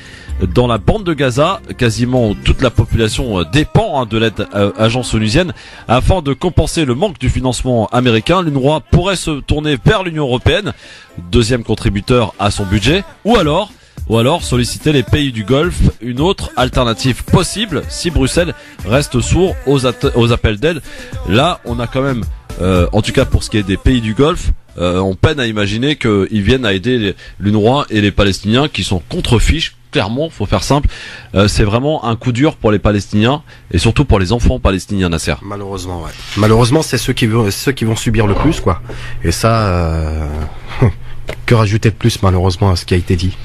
Speaker 2: Dans la bande de Gaza, quasiment toute la population dépend de l'aide agence onusienne. Afin de compenser le manque du financement américain, l'UNRWA pourrait se tourner vers l'Union européenne, deuxième contributeur à son budget, ou alors solliciter les pays du Golfe, une autre alternative possible si Bruxelles reste sourd aux appels d'aide. Là, on a quand même, en tout cas pour ce qui est des pays du Golfe, on peine à imaginer qu'ils viennent à aider l'UNRWA et les Palestiniens qui sont contre-fiches. Clairement, faut faire simple. C'est vraiment un coup dur pour les Palestiniens et surtout pour les enfants palestiniens, Nasser.
Speaker 4: Malheureusement, ouais. Malheureusement, c'est ceux qui vont subir le plus, quoi. Et ça, que rajouter de plus, malheureusement, à ce qui a été dit.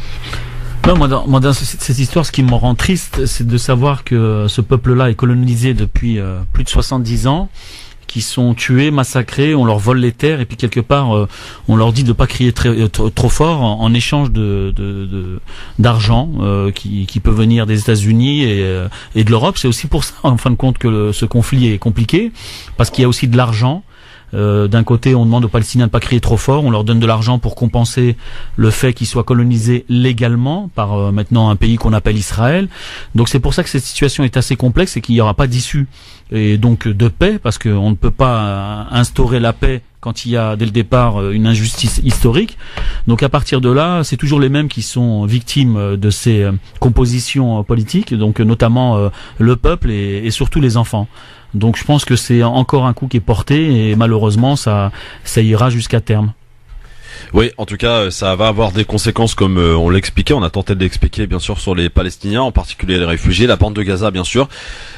Speaker 3: Non, moi, dans cette histoire, ce qui me rend triste, c'est de savoir que ce peuple-là est colonisé depuis plus de 70 ans. Qui sont tués, massacrés, on leur vole les terres et puis quelque part on leur dit de pas crier trop fort en échange d'argent qui peut venir des États-Unis et de l'Europe. C'est aussi pour ça en fin de compte que ce conflit est compliqué parce qu'il y a aussi de l'argent. D'un côté, on demande aux Palestiniens de pas crier trop fort, on leur donne de l'argent pour compenser le fait qu'ils soient colonisés légalement par maintenant un pays qu'on appelle Israël. Donc c'est pour ça que cette situation est assez complexe et qu'il n'y aura pas d'issue et donc de paix, parce qu'on ne peut pas instaurer la paix quand il y a dès le départ une injustice historique. Donc à partir de là, c'est toujours les mêmes qui sont victimes de ces compositions politiques, donc notamment le peuple et surtout les enfants. Donc je pense que c'est encore un coup qui est porté et malheureusement ça ira jusqu'à terme.
Speaker 2: Oui, en tout cas, ça va avoir des conséquences comme on l'expliquait. On a tenté de l'expliquer, bien sûr, sur les Palestiniens, en particulier les réfugiés, la bande de Gaza, bien sûr.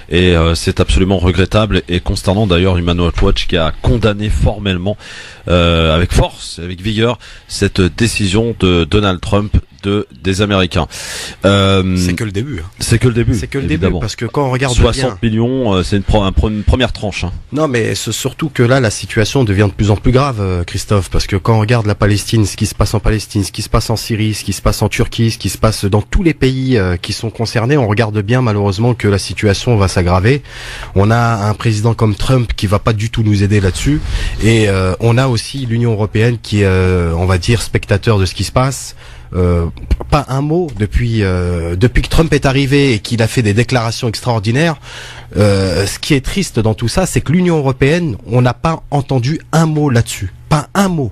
Speaker 2: Et c'est absolument regrettable et consternant. D'ailleurs, Human Rights Watch qui a condamné formellement, avec force, avec vigueur, cette décision de Donald Trump des Américains.
Speaker 4: C'est que le début.
Speaker 2: C'est que le début.
Speaker 4: C'est que le début, parce que quand on regarde
Speaker 2: 60 millions, c'est une première tranche. Hein.
Speaker 4: Non, mais c'est surtout que là, la situation devient de plus en plus grave, Christophe, parce que quand on regarde la Palestine, ce qui se passe en Palestine, ce qui se passe en Syrie, ce qui se passe en Turquie, ce qui se passe dans tous les pays qui sont concernés, on regarde bien malheureusement que la situation va s'aggraver. On a un président comme Trump qui va pas du tout nous aider là-dessus, et on a aussi l'Union européenne qui est, on va dire, spectateur de ce qui se passe. Pas un mot depuis que Trump est arrivé et qu'il a fait des déclarations extraordinaires. Ce qui est triste dans tout ça, c'est que l'Union européenne, on n'a pas entendu un mot là-dessus, pas un mot.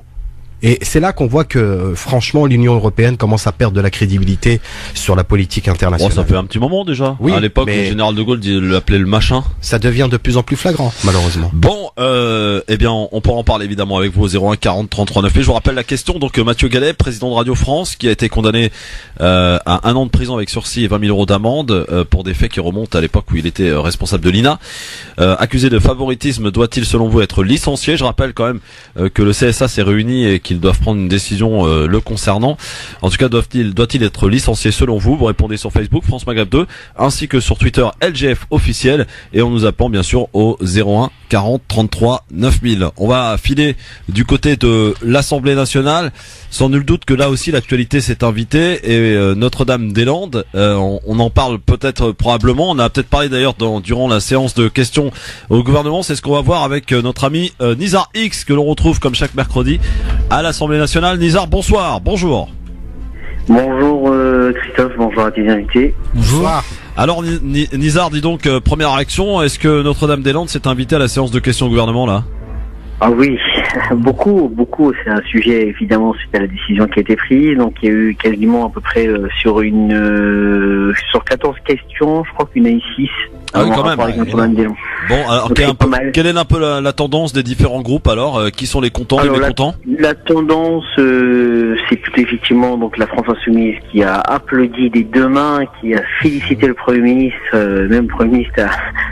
Speaker 4: Et c'est là qu'on voit que, franchement, l'Union européenne commence à perdre de la crédibilité sur la politique internationale.
Speaker 2: Bon, ça fait un petit moment déjà.
Speaker 4: Oui,
Speaker 2: à l'époque, le général de Gaulle l'appelait le machin.
Speaker 4: Ça devient de plus en plus flagrant, malheureusement.
Speaker 2: Bon, eh bien, on pourra en parler évidemment avec vous au 01 40 33 9. Et je vous rappelle la question. Donc, Mathieu Gallet, président de Radio France, qui a été condamné à 1 an de prison avec sursis et 20 000 euros d'amende pour des faits qui remontent à l'époque où il était responsable de l'INA. Accusé de favoritisme, doit-il, selon vous, être licencié? Je rappelle quand même que le CSA s'est réuni et qu'ils doivent prendre une décision le concernant. En tout cas, doit-il être licencié selon vous? Vous répondez sur Facebook, France Maghreb 2, ainsi que sur Twitter, LGF officiel, et en nous appelant bien sûr au 01 40 33 9000. On va filer du côté de l'Assemblée nationale. Sans nul doute que là aussi l'actualité s'est invitée, et Notre-Dame-des-Landes, on en parle peut-être probablement. On a peut-être parlé d'ailleurs durant la séance de questions au gouvernement. C'est ce qu'on va voir avec notre ami Nizar X, que l'on retrouve comme chaque mercredi à l'Assemblée nationale. Nizar, bonsoir, bonjour.
Speaker 13: Bonjour Christophe, bonjour à tes invités.
Speaker 2: Bonjour. Alors Nizar, dis donc, première réaction, est-ce que Notre-Dame-des-Landes s'est invité à la séance de questions au gouvernement là?
Speaker 13: Ah oui, beaucoup. C'est un sujet évidemment suite à la décision qui a été prise. Donc il y a eu quasiment à peu près sur 14 questions, je crois qu'il y en a eu 6.
Speaker 2: Ah oui, quand même. Bon, alors quelle est un peu la tendance des différents groupes alors? Qui sont les contents, les mécontents?
Speaker 13: La tendance, c'est plutôt effectivement donc la France Insoumise qui a applaudi des deux mains, qui a félicité le Premier ministre, même le Premier ministre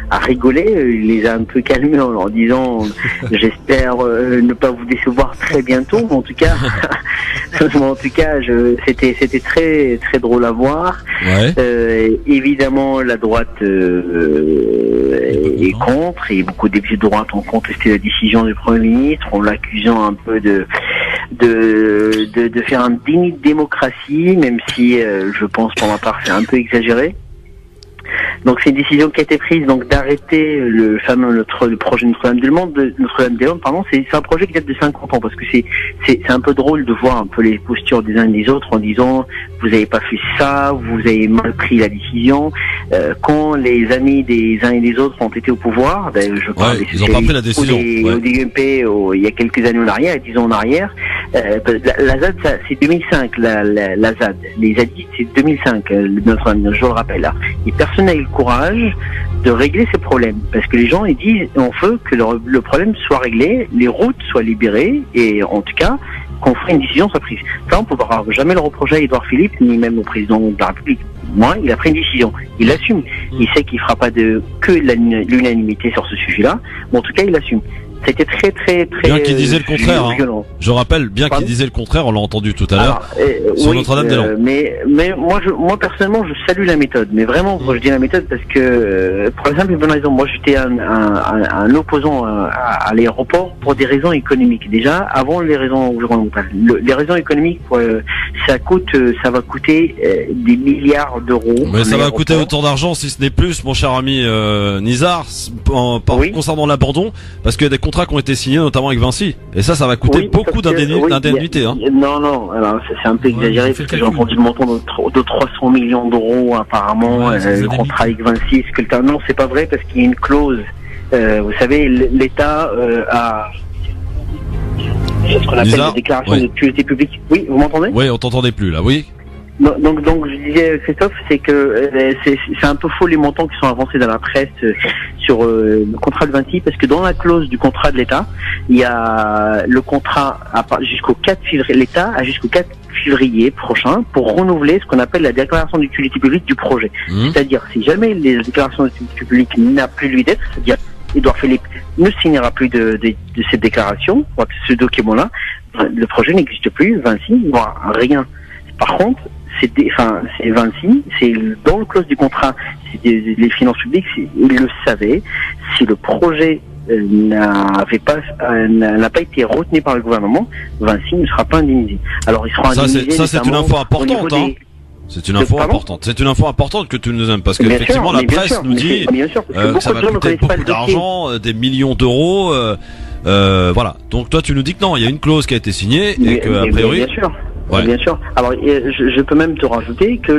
Speaker 13: a rigolé, il les a un peu calmés en leur disant j'espère ne pas vous décevoir très bientôt, mais en tout cas, c'était très très drôle à voir.
Speaker 2: Ouais.
Speaker 13: Évidemment, la droite est contre, et beaucoup de députés de droite ont contesté la décision du Premier ministre en l'accusant un peu de faire un déni de démocratie, même si je pense pour ma part c'est un peu exagéré. Donc c'est une décision qui a été prise donc d'arrêter le projet Notre-Dame-des-Landes, c'est un projet qui date de 50 ans, parce que c'est un peu drôle de voir un peu les postures des uns et des autres en disant vous avez pas fait ça, vous avez mal pris la décision. Quand les amis des uns et des autres ont été au pouvoir, je parle des
Speaker 2: ils ont pas pris la décision.
Speaker 13: Au DUMP il y a quelques années en arrière, 10 ans en arrière, la ZAD c'est 2005, la ZAD, les ZAD c'est 2005, je le rappelle là. Et personne n'a eu le courage de régler ces problèmes, parce que les gens ils disent on veut que le problème soit réglé, les routes soient libérées, et en tout cas qu'on ferait une décision soit prise. Ça on ne pourra jamais le reprocher à Édouard Philippe ni même au président de la République. Moi, il a pris une décision, il l'assume. Il sait qu'il fera pas que l'unanimité sur ce sujet-là, mais en tout cas il l'assume. C'était très très très
Speaker 2: bien qu'il disait le contraire. Hein. Je rappelle bien qu'il disait le contraire. On l'a entendu tout à l'heure sur
Speaker 13: oui,
Speaker 2: Notre-Dame-des-Landes.
Speaker 13: Mais moi personnellement, je salue la méthode. Mais vraiment, je dis la méthode parce que pour la simple et bonne raison, moi j'étais un opposant à l'aéroport pour des raisons économiques. Déjà, avant les raisons environnementales. Les raisons économiques, ça va coûter des milliards d'euros.
Speaker 2: Mais ça va coûter autant d'argent, si ce n'est plus, mon cher ami Nizar, concernant l'abandon, parce qu'il y a des contrats qui ont été signés notamment avec Vinci, et ça va coûter beaucoup d'indemnités. Hein.
Speaker 13: Non, alors c'est un peu exagéré, parce que j'ai entendu le montant de 300 millions d'euros apparemment, le contrat avec Vinci. Non, c'est pas vrai, parce qu'il y a une clause Vous savez, l'État a ce qu'on appelle la déclaration d'utilité publique. Oui, vous m'entendez?
Speaker 2: Oui, on t'entendait plus là, oui.
Speaker 13: Donc je disais, Christophe, c'est que c'est un peu faux les montants qui sont avancés dans la presse sur le contrat de Vinci, parce que dans la clause du contrat de l'État, il y a le contrat jusqu'au 4 février, l'État a jusqu'au 4 février prochain pour renouveler ce qu'on appelle la déclaration d'utilité publique du projet. C'est-à-dire, si jamais les déclarations d'utilité publique n'a plus lieu d'être, c'est-à-dire Édouard Philippe ne signera plus de cette déclaration, ce document-là, le projet n'existe plus, Vinci n'aura rien. Par contre, c'est Vinci, c'est dans le clause du contrat, les finances publiques, ils le savaient, si le projet n'a pas été retenu par le gouvernement, Vinci ne sera pas indemnisé. Alors il sera indemnisé.
Speaker 2: Ça c'est une info importante, hein. C'est une info importante. C'est une info importante que tu nous aimes, parce qu'effectivement la presse nous dit que ça va coûter beaucoup d'argent, des millions d'euros. Voilà. Donc toi tu nous dis que non, il y a une clause qui a été signée et que a priori.
Speaker 13: Bien sûr. Ouais. Bien sûr. Alors, je peux même te rajouter que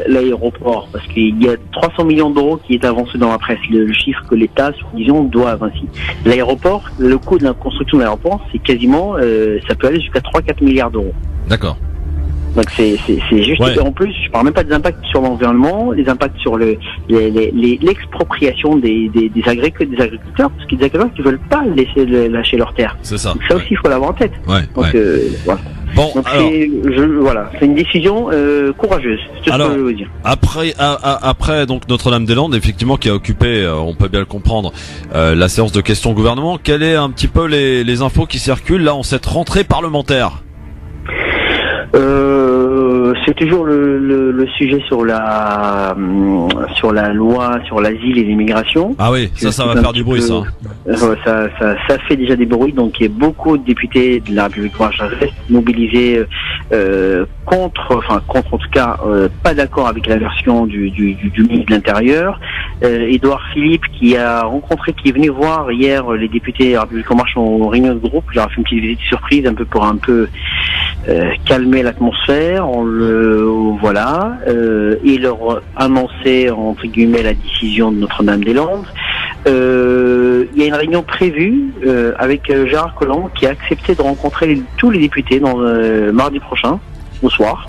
Speaker 13: l'aéroport, parce qu'il y a 300 millions d'euros qui est avancé dans la presse, le chiffre que l'État, disons, doit à Vinci. L'aéroport, le coût de la construction de l'aéroport, c'est quasiment, ça peut aller jusqu'à 3-4 milliards d'euros.
Speaker 2: D'accord.
Speaker 13: Donc c'est juste. Ouais. En plus, je parle même pas des impacts sur l'environnement, les impacts sur l'expropriation des agriculteurs, parce qu'il y a des agriculteurs qui veulent pas laisser lâcher leurs terres.
Speaker 2: C'est ça.
Speaker 13: Donc ça aussi, il faut l'avoir en tête.
Speaker 2: Ouais.
Speaker 13: Donc voilà.
Speaker 2: Bon,
Speaker 13: donc
Speaker 2: alors,
Speaker 13: c'est une décision courageuse. C'est ce que je veux dire.
Speaker 2: Après donc Notre-Dame-des-Landes, effectivement, qui a occupé, on peut bien le comprendre, la séance de questions au gouvernement. Quelles est un petit peu les infos qui circulent là en cette rentrée parlementaire?
Speaker 13: C'est toujours le sujet sur la loi sur l'asile et l'immigration.
Speaker 2: Ah oui, ça va faire du bruit, ça.
Speaker 13: Ça fait déjà des bruits, donc il y a beaucoup de députés de la République restent mobilisés contre en tout cas pas d'accord avec la version du ministre de l'Intérieur. Édouard Philippe qui est venu voir hier les députés de la République en marche en réunion de groupe, il leur a fait une petite visite surprise pour calmer l'atmosphère, et leur annoncer entre guillemets la décision de Notre-Dame-des-Landes. Il y a une réunion prévue avec Gérard Collomb qui a accepté de rencontrer tous les députés mardi prochain au soir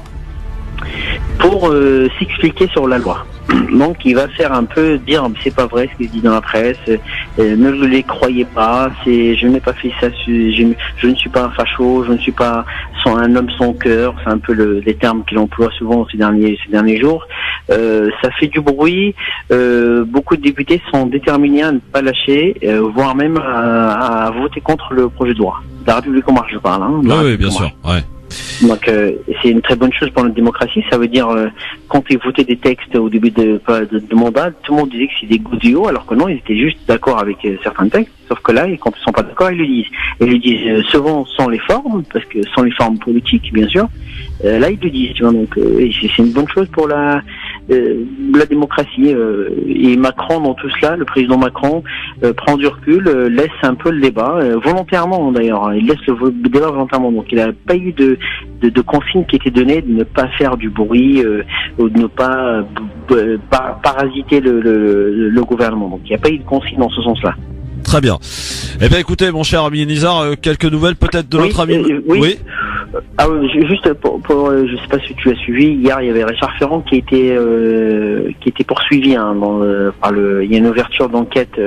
Speaker 13: pour s'expliquer sur la loi. Donc il va faire un peu dire c'est pas vrai ce qu'il dit dans la presse, ne les croyez pas, je n'ai pas fait ça, je ne suis pas un facho, je ne suis pas un homme sans cœur, c'est un peu les termes qu'il emploie souvent ces derniers jours. Ça fait du bruit, beaucoup de députés sont déterminés à ne pas lâcher, voire même à voter contre le projet de loi. De la République en marche, je parle.
Speaker 2: Oui, bien sûr. Ouais.
Speaker 13: Donc c'est une très bonne chose pour notre démocratie. Ça veut dire quand ils votaient des textes au début de mandat, tout le monde disait que c'est des godillots, alors que non, ils étaient juste d'accord avec certains textes. Sauf que là, quand ils sont pas d'accord, ils le disent. Et ils le disent souvent sans les formes, parce que sans les formes politiques, bien sûr. Là, ils le disent. Tu vois, donc c'est une bonne chose pour la démocratie. Et Macron, dans tout cela, le président Macron prend du recul, laisse un peu le débat, volontairement d'ailleurs. Il laisse le débat volontairement. Donc il n'a pas eu de consignes qui étaient données de ne pas faire du bruit ou de ne pas parasiter le gouvernement. Donc il n'y a pas eu de consignes dans ce sens-là.
Speaker 2: Très bien. Eh bien écoutez mon cher ami Nizar, quelques nouvelles peut-être de notre ami.
Speaker 13: Oui. Juste je sais pas si tu as suivi, hier il y avait Richard Ferrand qui était poursuivi il y a une ouverture d'enquête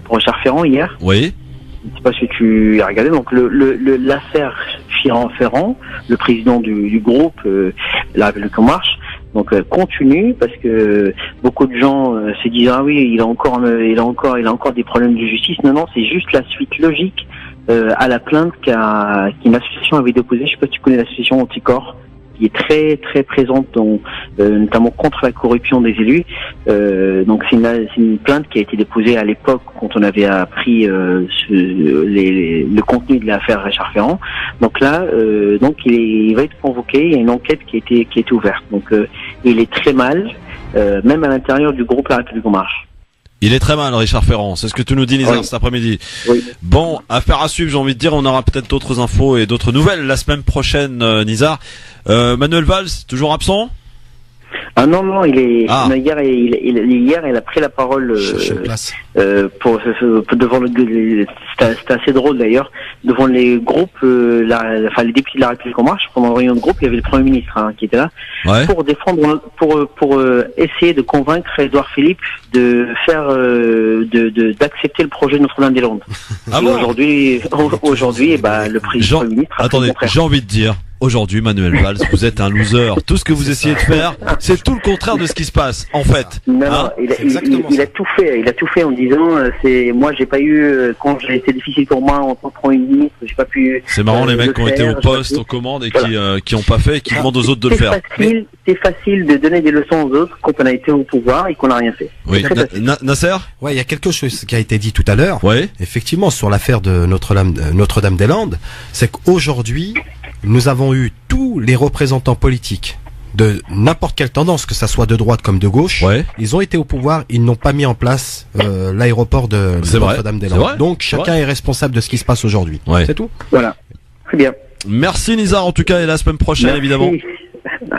Speaker 13: pour Richard Ferrand hier.
Speaker 2: Oui.
Speaker 13: Je sais pas si tu as regardé, donc l'affaire Ferrand, le président du groupe La République en marche, donc continue, parce que beaucoup de gens se disent ah oui, il a encore des problèmes de justice. Non, c'est juste la suite logique à la plainte qu'une association avait déposée. Je sais pas si tu connais l'association Anticorps, qui est très très présente notamment contre la corruption des élus. Donc c'est une plainte qui a été déposée à l'époque quand on avait appris le contenu de l'affaire Richard Ferrand. Donc là, il va être convoqué. Il y a une enquête qui a été ouverte. Donc il est très mal, même à l'intérieur du groupe La République en marche.
Speaker 2: Il est très mal, Richard Ferrand. C'est ce que tu nous dis, Nizar, cet après-midi.
Speaker 13: Oui.
Speaker 2: Bon, affaire à suivre, j'ai envie de dire. On aura peut-être d'autres infos et d'autres nouvelles la semaine prochaine, Nizar. Manuel Valls, toujours absent?
Speaker 13: Ah non, hier il a pris la parole devant c'était assez drôle d'ailleurs, devant les groupes, les députés de la République en marche. Pendant le réunion de groupe, il y avait le Premier ministre qui était là pour défendre, pour essayer de convaincre Édouard Philippe de faire, d'accepter le projet de Notre-Dame-des-Landes.
Speaker 2: Ah bon
Speaker 13: aujourd'hui, le Premier ministre.
Speaker 2: Attendez, j'ai envie de dire. Aujourd'hui, Manuel Valls, vous êtes un loser. Tout ce que vous essayez de faire, c'est tout le contraire de ce qui se passe, en fait.
Speaker 13: Non, il a tout fait. Il a tout fait en disant, moi, j'ai pas eu, quand c'était difficile pour moi en tant que Premier ministre, j'ai pas pu.
Speaker 2: C'est marrant, les mecs qui ont été au poste, aux commandes et qui ont pas fait et qui demandent aux autres de le faire.
Speaker 13: C'est facile de donner des leçons aux autres quand on a été au pouvoir et qu'on n'a rien fait.
Speaker 2: Oui. Nasser?
Speaker 4: Ouais, il y a quelque chose qui a été dit tout à l'heure.
Speaker 2: Ouais.
Speaker 4: Effectivement, sur l'affaire de Notre-Dame-des-Landes, c'est qu'aujourd'hui, nous avons eu tous les représentants politiques de n'importe quelle tendance, que ça soit de droite comme de gauche, ils ont été au pouvoir, ils n'ont pas mis en place l'aéroport de Notre-Dame-des-Landes. Donc chacun est responsable de ce qui se passe aujourd'hui. C'est tout.
Speaker 13: Voilà. Très bien.
Speaker 2: Merci Nizar en tout cas, et la semaine prochaine évidemment.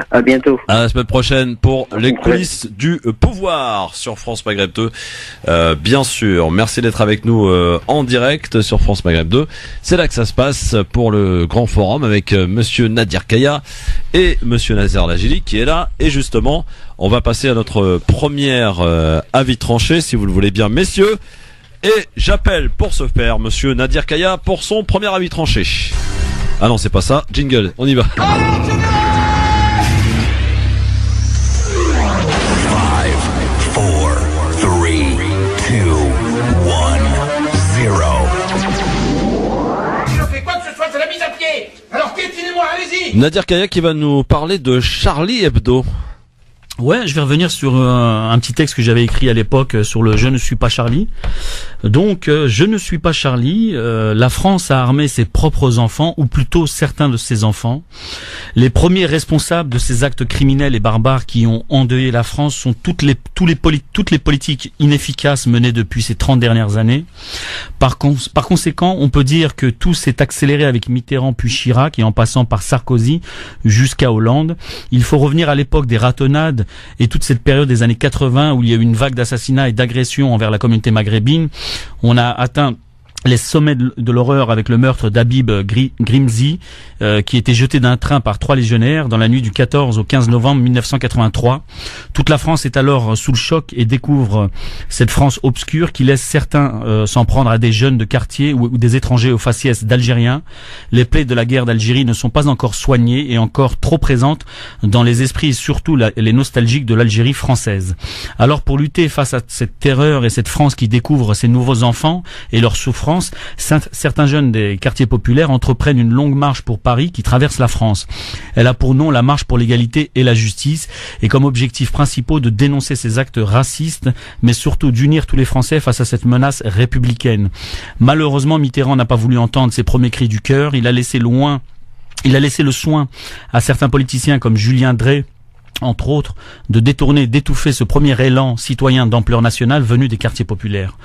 Speaker 13: À bientôt.
Speaker 2: À la semaine prochaine pour les coulisses du pouvoir sur France Maghreb 2. Bien sûr, merci d'être avec nous en direct sur France Maghreb 2. C'est là que ça se passe pour le grand forum avec monsieur Nadir Kaya et monsieur Nazer Lajili qui est là. Et justement, on va passer à notre première avis tranché, si vous le voulez bien, messieurs. Et j'appelle pour ce faire monsieur Nadir Kaya pour son premier avis tranché. Ah non, c'est pas ça. Jingle, on y va.
Speaker 14: Alors piétinez-moi, allez-y.
Speaker 2: Nadir Kaya qui va nous parler de Charlie Hebdo.
Speaker 3: Ouais, je vais revenir sur un petit texte que j'avais écrit à l'époque sur le « Je ne suis pas Charlie ». Donc, je ne suis pas Charlie. La France a armé ses propres enfants, ou plutôt certains de ses enfants. Les premiers responsables de ces actes criminels et barbares qui ont endeuillé la France sont toutes les politiques inefficaces menées depuis ces 30 dernières années. Par conséquent, on peut dire que tout s'est accéléré avec Mitterrand puis Chirac et en passant par Sarkozy jusqu'à Hollande. Il faut revenir à l'époque des ratonnades et toute cette période des années 80 où il y a eu une vague d'assassinats et d'agressions envers la communauté maghrébine. On a atteint les sommets de l'horreur avec le meurtre d'Habib Grimzi, qui était jeté d'un train par 3 légionnaires dans la nuit du 14 au 15 novembre 1983. Toute la France est alors sous le choc et découvre cette France obscure qui laisse certains s'en prendre à des jeunes de quartier ou des étrangers aux faciès d'Algériens. Les plaies de la guerre d'Algérie ne sont pas encore soignées et encore trop présentes dans les esprits et surtout les nostalgiques de l'Algérie française. Alors pour lutter face à cette terreur et cette France qui découvre ses nouveaux enfants et leurs souffrances, certains jeunes des quartiers populaires entreprennent une longue marche pour Paris qui traverse la France. Elle a pour nom la marche pour l'égalité et la justice et comme objectif principal de dénoncer ces actes racistes mais surtout d'unir tous les Français face à cette menace républicaine. Malheureusement, Mitterrand n'a pas voulu entendre ces premiers cris du cœur. Il a laissé le soin à certains politiciens comme Julien Drey, entre autres, de détourner, d'étouffer ce premier élan citoyen d'ampleur nationale venu des quartiers populaires.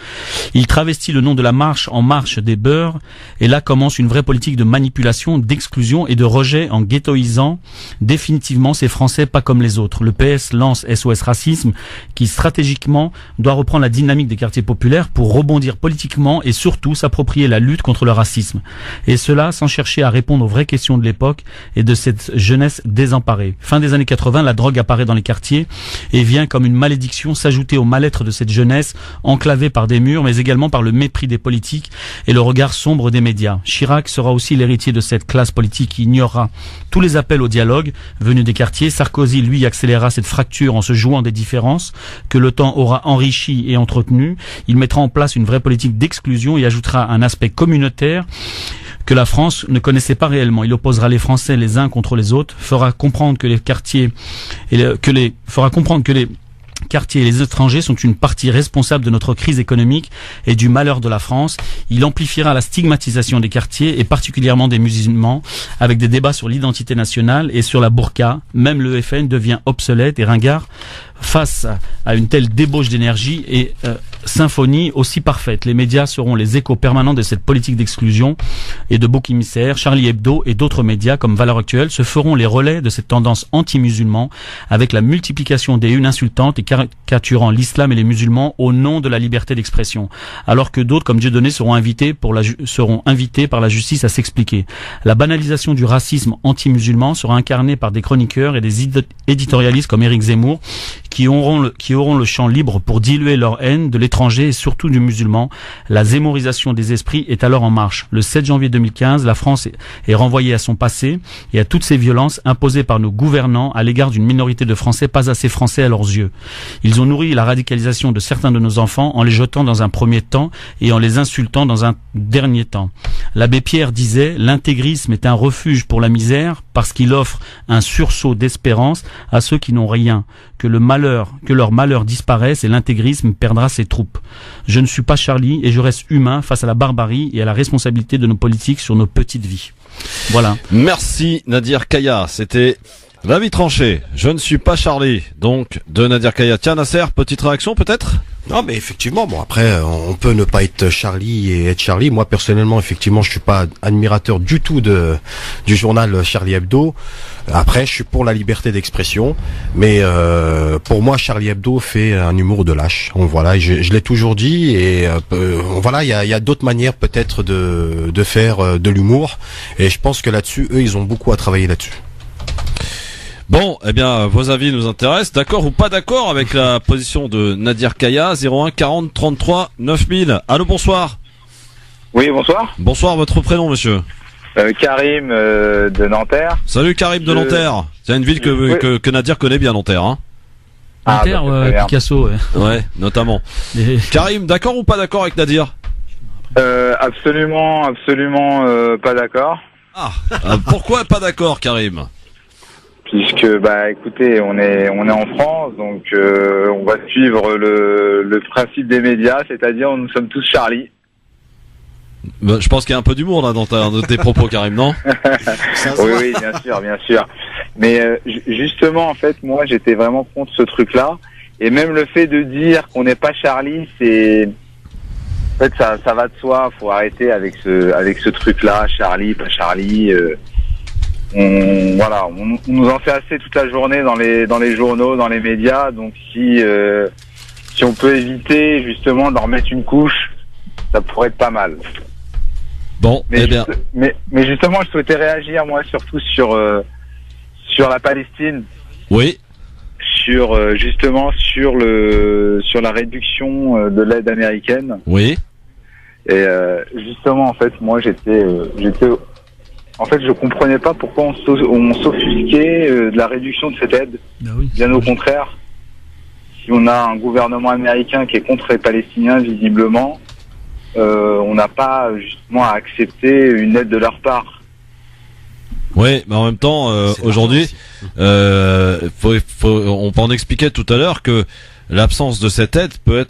Speaker 3: Il travestit le nom de la marche en marche des beurs, et là commence une vraie politique de manipulation, d'exclusion et de rejet en ghettoisant définitivement ces Français pas comme les autres. Le PS lance SOS Racisme, qui stratégiquement doit reprendre la dynamique des quartiers populaires pour rebondir politiquement et surtout s'approprier la lutte contre le racisme. Et cela sans chercher à répondre aux vraies questions de l'époque et de cette jeunesse désemparée. Fin des années 80, la drogue apparaît dans les quartiers et vient comme une malédiction s'ajouter au mal-être de cette jeunesse enclavée par des murs mais également par le mépris des politiques et le regard sombre des médias. Chirac sera aussi l'héritier de cette classe politique qui ignorera tous les appels au dialogue venus des quartiers. Sarkozy, lui, accélérera cette fracture en se jouant des différences que le temps aura enrichi et entretenu. Il mettra en place une vraie politique d'exclusion et ajoutera un aspect communautaire que la France ne connaissait pas réellement. Il opposera les Français les uns contre les autres, fera comprendre que les quartiers et les étrangers sont une partie responsable de notre crise économique et du malheur de la France. Il amplifiera la stigmatisation des quartiers et particulièrement des musulmans avec des débats sur l'identité nationale et sur la burqa. Même le FN devient obsolète et ringard face à une telle débauche d'énergie et symphonie aussi parfaite. Les médias seront les échos permanents de cette politique d'exclusion et de bouc émissaire. Charlie Hebdo et d'autres médias comme Valeurs Actuelles se feront les relais de cette tendance anti-musulman avec la multiplication des unes insultantes et caricaturant l'islam et les musulmans au nom de la liberté d'expression. Alors que d'autres comme Dieudonné seront invités par la justice à s'expliquer. La banalisation du racisme anti-musulman sera incarnée par des chroniqueurs et des éditorialistes comme Éric Zemmour qui auront le champ libre pour diluer leur haine de l'étranger et surtout du musulman. La zémorisation des esprits est alors en marche. Le 7 janvier 2015, la France est renvoyée à son passé et à toutes ces violences imposées par nos gouvernants à l'égard d'une minorité de Français pas assez français à leurs yeux. Ils ont nourri la radicalisation de certains de nos enfants en les jetant dans un premier temps et en les insultant dans un dernier temps. L'abbé Pierre disait « L'intégrisme est un refuge pour la misère parce qu'il offre un sursaut d'espérance à ceux qui n'ont rien. Que leur malheur disparaisse et l'intégrisme perdra ses troupes. Je ne suis pas Charlie et je reste humain face à la barbarie et à la responsabilité de nos politiques sur nos petites vies. » Voilà.
Speaker 2: Merci Nadir Kaya, c'était l'avis tranché. Je ne suis pas Charlie, donc de Nadir Kaya. Tiens Nasser, petite réaction peut-être ?
Speaker 4: Non, mais effectivement, bon après, on peut ne pas être Charlie et être Charlie. Moi personnellement, effectivement, je suis pas admirateur du tout du journal Charlie Hebdo. Après, je suis pour la liberté d'expression, mais pour moi, Charlie Hebdo fait un humour de lâche. Donc, voilà, je l'ai toujours dit, et voilà, il y a d'autres manières peut-être de faire de l'humour, et je pense que là-dessus, eux, ils ont beaucoup à travailler là-dessus.
Speaker 2: Bon, eh bien, vos avis nous intéressent. D'accord ou pas d'accord avec la position de Nadir Kaya, 01 40 33 9000. Allô, bonsoir.
Speaker 15: Oui, bonsoir.
Speaker 2: Bonsoir, votre prénom, monsieur?
Speaker 15: Karim de Nanterre.
Speaker 2: Salut Karim de Nanterre. C'est une ville que Nadir connaît bien, Nanterre, hein.
Speaker 3: Nanterre, Picasso, ouais.
Speaker 2: Ouais, notamment. Karim, d'accord ou pas d'accord avec Nadir?
Speaker 15: Absolument pas d'accord.
Speaker 2: Pourquoi pas d'accord, Karim?
Speaker 15: Puisque écoutez, on est en France, donc on va suivre le principe des médias, c'est-à-dire nous sommes tous Charlie.
Speaker 2: Je pense qu'il y a un peu d'humour là dans tes propos, Karim, non?
Speaker 15: Oui, bien sûr. Mais justement, en fait, moi, j'étais vraiment contre ce truc-là, et même le fait de dire qu'on n'est pas Charlie, c'est, en fait, ça va de soi. Faut arrêter avec ce truc-là, Charlie, pas Charlie. On nous en fait assez toute la journée dans les journaux, dans les médias. Donc si on peut éviter justement d'en remettre une couche, ça pourrait être pas mal.
Speaker 2: Bon, mais
Speaker 15: justement, je souhaitais réagir moi surtout sur la Palestine.
Speaker 2: Oui.
Speaker 15: Sur la réduction de l'aide américaine.
Speaker 2: Oui.
Speaker 15: Et justement, en fait, moi en fait, je comprenais pas pourquoi on s'offusquait de la réduction de cette aide. Bien au contraire, si on a un gouvernement américain qui est contre les Palestiniens, visiblement, on n'a pas justement à accepter une aide de leur part.
Speaker 2: Oui, mais en même temps, aujourd'hui, on peut en expliquer tout à l'heure que l'absence de cette aide peut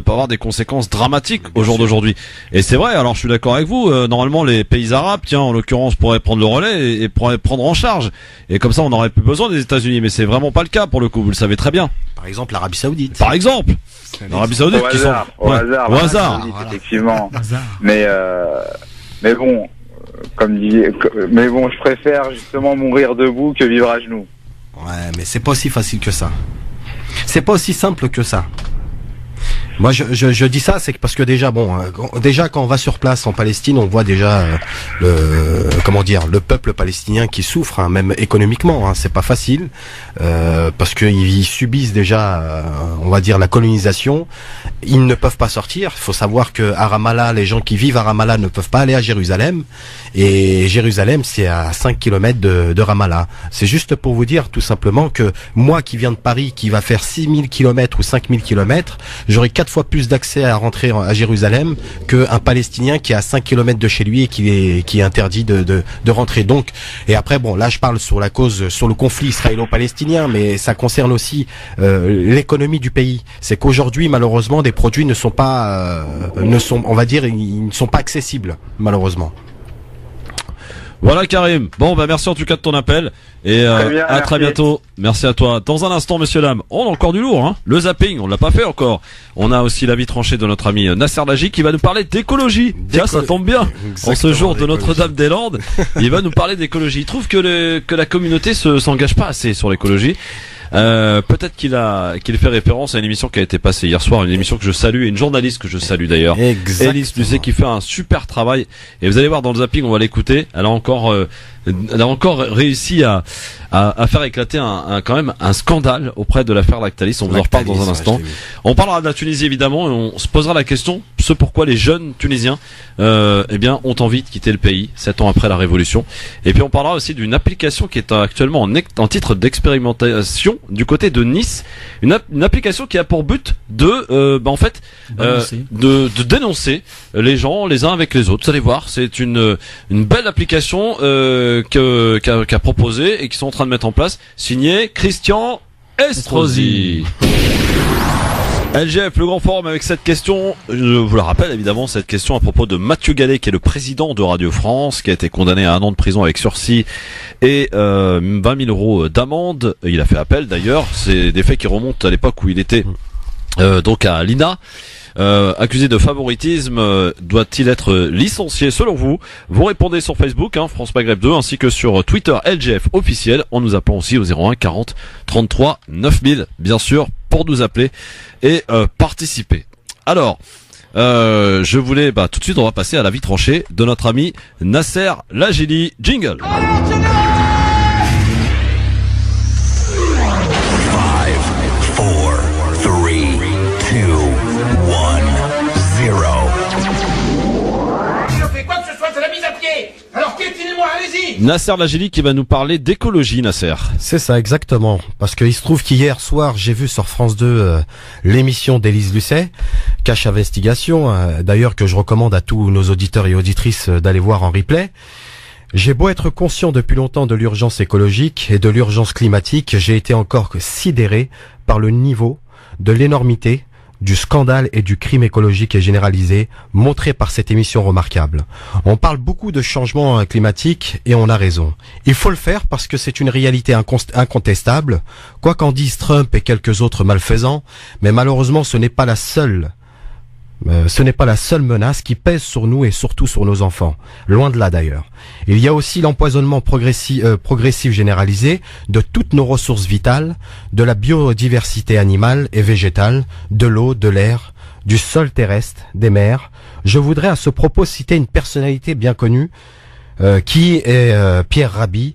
Speaker 2: avoir des conséquences dramatiques au jour d'aujourd'hui. Et c'est vrai, alors je suis d'accord avec vous, normalement les pays arabes, en l'occurrence, pourraient prendre le relais et pourraient prendre en charge. Et comme ça, on n'aurait plus besoin des États-Unis. Mais c'est vraiment pas le cas pour le coup, vous le savez très bien.
Speaker 4: Par exemple, l'Arabie Saoudite.
Speaker 2: Par exemple l'Arabie Saoudite
Speaker 15: au hasard, effectivement. Mais bon, je préfère justement mourir debout que vivre à genoux.
Speaker 4: Ouais, mais c'est pas aussi facile que ça. C'est pas aussi simple que ça. Moi, je dis ça, c'est parce que déjà quand on va sur place en Palestine, on voit déjà le peuple palestinien qui souffre, même économiquement. C'est pas facile parce qu'ils subissent déjà, on va dire, la colonisation. Ils ne peuvent pas sortir. Il faut savoir que à Ramallah, les gens qui vivent à Ramallah ne peuvent pas aller à Jérusalem. Et Jérusalem, c'est à 5 km de Ramallah. C'est juste pour vous dire tout simplement que moi qui viens de Paris, qui va faire 6000 km ou 5000 km, j'aurai 4 fois plus d'accès à rentrer à Jérusalem qu'un Palestinien qui est à 5 km de chez lui et qui est interdit de rentrer. Donc, et après, là je parle sur le conflit israélo-palestinien, mais ça concerne aussi l'économie du pays. C'est qu'aujourd'hui, malheureusement, des produits ils ne sont pas accessibles, malheureusement.
Speaker 2: Voilà Karim. Bon bah merci en tout cas de ton appel et
Speaker 15: Très bien,
Speaker 2: à très
Speaker 15: merci.
Speaker 2: bientôt. Merci à toi. Dans un instant messieurs dames, on a encore du lourd hein. Le zapping, on l'a pas fait encore. On a aussi l'avis tranché de notre ami Nasser Laji qui va nous parler d'écologie. Tiens, ça tombe bien. En ce jour de Notre-Dame-des-Landes, il va nous parler d'écologie. Il trouve que la communauté s'engage pas assez sur l'écologie. Peut-être qu'il fait référence à une émission qui a été passée hier soir, une émission que je salue et une journaliste que je salue d'ailleurs. Élise Lucet qui fait un super travail et vous allez voir dans le zapping, on va l'écouter. Elle a encore réussi à faire éclater quand même un scandale auprès de l'affaire Lactalis. On vous en reparle dans un instant. On parlera de la Tunisie évidemment et on se posera la question ce pourquoi les jeunes Tunisiens ont envie de quitter le pays 7 ans après la révolution. Et puis on parlera aussi d'une application qui est actuellement en titre d'expérimentation du côté de Nice, une application qui a pour but de dénoncer les gens les uns avec les autres. Vous allez voir, c'est une belle application qu'a proposé et qui sont en train de mettre en place, signé Christian Estrosi. LGF, le grand forum avec cette question, je vous la rappelle évidemment, cette question à propos de Mathieu Gallet qui est le président de Radio France, qui a été condamné à 1 an de prison avec sursis et 20 000 euros d'amende. Il a fait appel d'ailleurs, c'est des faits qui remontent à l'époque où il était donc à l'INA. Accusé de favoritisme, doit-il être licencié selon vous? Vous répondez sur Facebook, France Maghreb 2, ainsi que sur Twitter LGF officiel, en nous appelant aussi au 01 40 33 9000, bien sûr, pour nous appeler et participer. Alors, je voulais, tout de suite, on va passer à l'avis tranché de notre ami Nasser Lajili. Jingle.
Speaker 14: Alors piétinez-moi, allez-y.
Speaker 2: Nasser Lajili qui va nous parler d'écologie, Nasser.
Speaker 4: C'est ça, exactement. Parce qu'il se trouve qu'hier soir, j'ai vu sur France 2 l'émission d'Élise Lucet, Cache Investigation, d'ailleurs que je recommande à tous nos auditeurs et auditrices d'aller voir en replay. J'ai beau être conscient depuis longtemps de l'urgence écologique et de l'urgence climatique, j'ai été encore sidéré par le niveau de l'énormité du scandale et du crime écologique et généralisé montré par cette émission remarquable. On parle beaucoup de changement climatique et on a raison. Il faut le faire parce que c'est une réalité incontestable, quoi qu'en disent Trump et quelques autres malfaisants, mais malheureusement ce n'est pas la seule menace qui pèse sur nous et surtout sur nos enfants. Loin de là d'ailleurs. Il y a aussi l'empoisonnement progressif généralisé de toutes nos ressources vitales, de la biodiversité animale et végétale, de l'eau, de l'air, du sol terrestre, des mers. Je voudrais à ce propos citer une personnalité bien connue qui est Pierre Rabhi.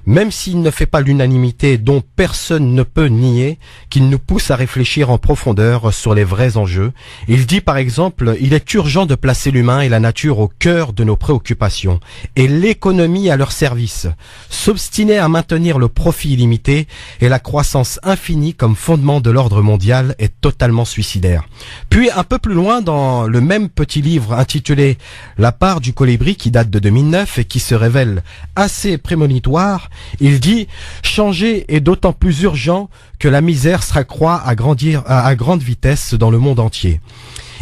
Speaker 4: Même s'il ne fait pas l'unanimité, dont personne ne peut nier, qu'il nous pousse à réfléchir en profondeur sur les vrais enjeux. Il dit par exemple, il est urgent de placer l'humain et la nature au cœur de nos préoccupations, et l'économie à leur service. S'obstiner à maintenir le profit illimité et la croissance infinie comme fondement de l'ordre mondial est totalement suicidaire. Puis un peu plus loin, dans le même petit livre intitulé La part du colibri, qui date de 2009 et qui se révèle assez prémonitoire, il dit « Changer est d'autant plus urgent que la misère s'accroît à grande vitesse dans le monde entier. »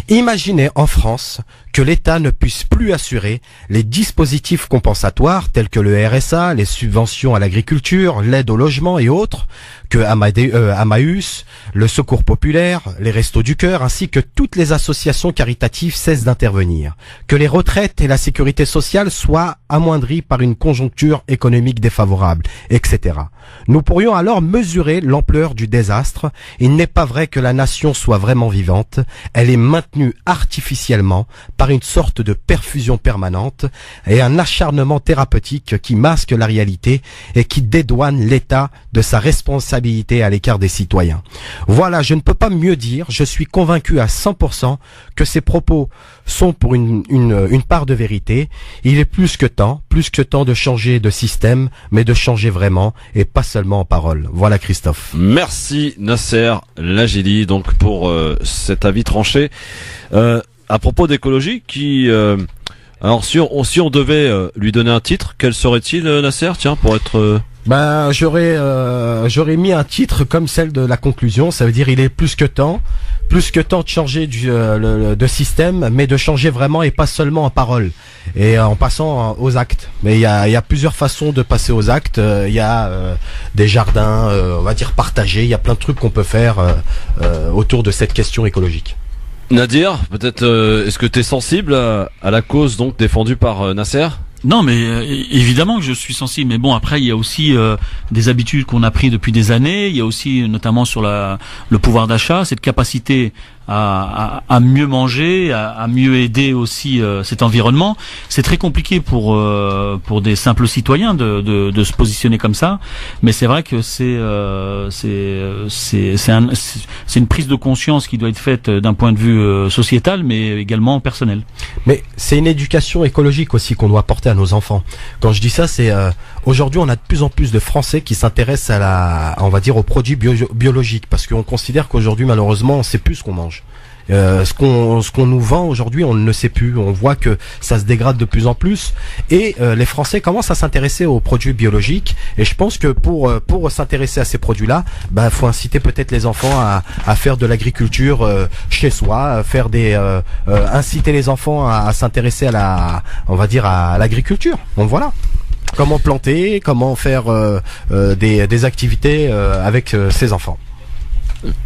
Speaker 4: Imaginez en France que l'État ne puisse plus assurer les dispositifs compensatoires tels que le RSA, les subventions à l'agriculture, l'aide au logement et autres, que Emmaüs, le Secours populaire, les Restos du Cœur, ainsi que toutes les associations caritatives cessent d'intervenir, que les retraites et la sécurité sociale soient amoindries par une conjoncture économique défavorable, etc. Nous pourrions alors mesurer l'ampleur du désastre. Il n'est pas vrai que la nation soit vraiment vivante, elle est maintenue artificiellement par une sorte de perfusion permanente et un acharnement thérapeutique qui masque la réalité et qui dédouane l'État de sa responsabilité à l'écart des citoyens. Voilà, je ne peux pas mieux dire, je suis convaincu à 100% que ces propos sont pour une part de vérité. Il est plus que temps de changer de système, mais de changer vraiment et pas seulement en parole. Voilà Christophe.
Speaker 2: Merci Nasser Lajili donc pour cet avis tranché. À propos d'écologie qui Alors si on devait lui donner un titre, quel serait-il, Nasser, tiens, pour être...
Speaker 4: J'aurais mis un titre comme celle de la conclusion, ça veut dire il est plus que temps de changer de système, mais de changer vraiment et pas seulement en parole et en passant aux actes. Mais il y a plusieurs façons de passer aux actes. Il y a des jardins, on va dire partagés. Il y a plein de trucs qu'on peut faire autour de cette question écologique.
Speaker 2: Nadir, peut-être est-ce que tu es sensible à la cause donc défendue par Nasser ?
Speaker 3: Non, mais évidemment que je suis sensible. Mais bon, après, il y a aussi des habitudes qu'on a pris depuis des années. Il y a aussi, notamment sur le pouvoir d'achat, cette capacité à mieux manger, à mieux aider aussi cet environnement. C'est très compliqué pour des simples citoyens de se positionner comme ça. Mais c'est vrai que c'est une prise de conscience qui doit être faite d'un point de vue sociétal, mais également personnel.
Speaker 4: Mais c'est une éducation écologique aussi qu'on doit apporter à nos enfants. Quand je dis ça, c'est aujourd'hui on a de plus en plus de Français qui s'intéressent on va dire aux produits biologiques, parce qu'on considère qu'aujourd'hui malheureusement on sait plus ce qu'on mange. Ce qu'on nous vend aujourd'hui, on ne le sait plus. On voit que ça se dégrade de plus en plus, et les Français commencent à s'intéresser aux produits biologiques. Et je pense que pour s'intéresser à ces produits-là, faut inciter peut-être les enfants à faire de l'agriculture chez soi, inciter les enfants à s'intéresser à l'agriculture. Donc voilà. Comment planter, comment faire des activités avec ses enfants.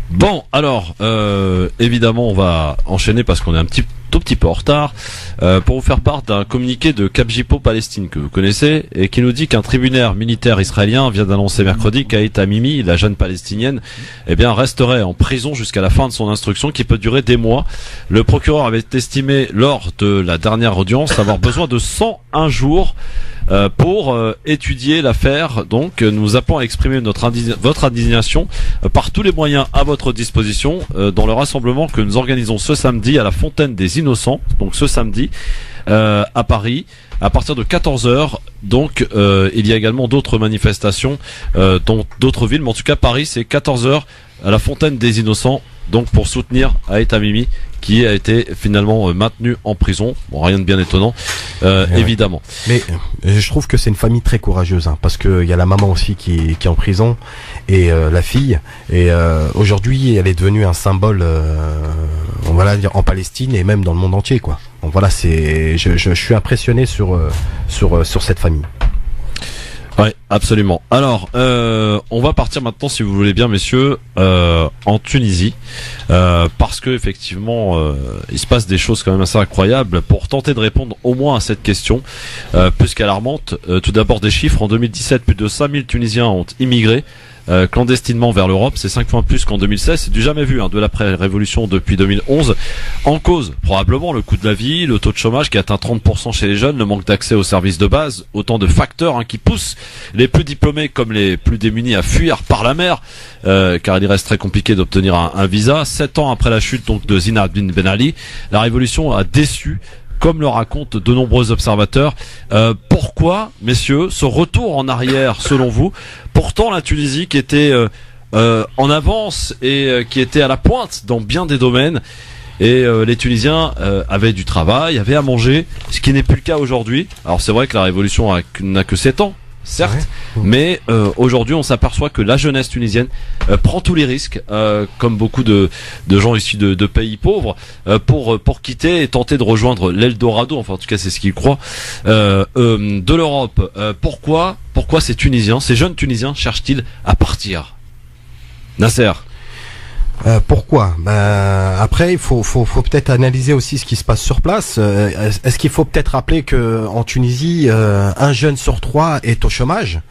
Speaker 2: Bon, alors évidemment on va enchaîner parce qu'on est un tout petit peu en retard pour vous faire part d'un communiqué de Capgipo Palestine que vous connaissez et qui nous dit qu'un tribunal militaire israélien vient d'annoncer mercredi qu'Aït Tamimi, la jeune palestinienne, resterait en prison jusqu'à la fin de son instruction qui peut durer des mois. Le procureur avait estimé lors de la dernière audience avoir besoin de 101 jours pour étudier l'affaire. Donc nous appelons à exprimer votre indignation par tous les moyens à votre disposition dans le rassemblement que nous organisons ce samedi à la Fontaine des Innocents, donc ce samedi à Paris à partir de 14h. Donc il y a également d'autres manifestations dans d'autres villes, mais en tout cas Paris c'est 14h à la Fontaine des Innocents, donc pour soutenir Aït Tamimi qui a été finalement maintenu en prison. Bon, rien de bien étonnant, évidemment.
Speaker 4: Mais je trouve que c'est une famille très courageuse, parce que il y a la maman aussi qui est en prison et la fille. Et aujourd'hui, elle est devenue un symbole, on va dire, en Palestine et même dans le monde entier, quoi. Donc voilà, je suis impressionné sur cette famille.
Speaker 2: Ouais, absolument. Alors, on va partir maintenant, si vous voulez bien, messieurs, en Tunisie, parce que effectivement, il se passe des choses quand même assez incroyables. Pour tenter de répondre au moins à cette question, plus qu'alarmante, tout d'abord des chiffres. En 2017, plus de 5000 Tunisiens ont immigré clandestinement vers l'Europe. C'est 5 fois plus qu'en 2016. C'est du jamais vu de l'après-révolution depuis 2011. En cause, probablement, le coût de la vie, le taux de chômage qui atteint 30% chez les jeunes, le manque d'accès aux services de base, autant de facteurs qui poussent les plus diplômés comme les plus démunis à fuir par la mer, car il reste très compliqué d'obtenir un visa. 7 ans après la chute donc de Zine al Abidine Ben Ali, la révolution a déçu, comme le racontent de nombreux observateurs. Pourquoi, messieurs, ce retour en arrière selon vous? Pourtant la Tunisie qui était en avance et qui était à la pointe dans bien des domaines, et les Tunisiens avaient du travail, avaient à manger, ce qui n'est plus le cas aujourd'hui. Alors c'est vrai que la révolution n'a que 7 ans, certes, mais aujourd'hui on s'aperçoit que la jeunesse tunisienne prend tous les risques, comme beaucoup de gens issus de pays pauvres, pour quitter et tenter de rejoindre l'Eldorado, enfin en tout cas c'est ce qu'ils croient, de l'Europe. Pourquoi ces Tunisiens, ces jeunes Tunisiens cherchent-ils à partir? Nasser?
Speaker 4: Pourquoi? Après, il faut peut-être analyser aussi ce qui se passe sur place. Est-ce qu'il faut peut-être rappeler que en Tunisie, un jeune sur 3 est au chômage,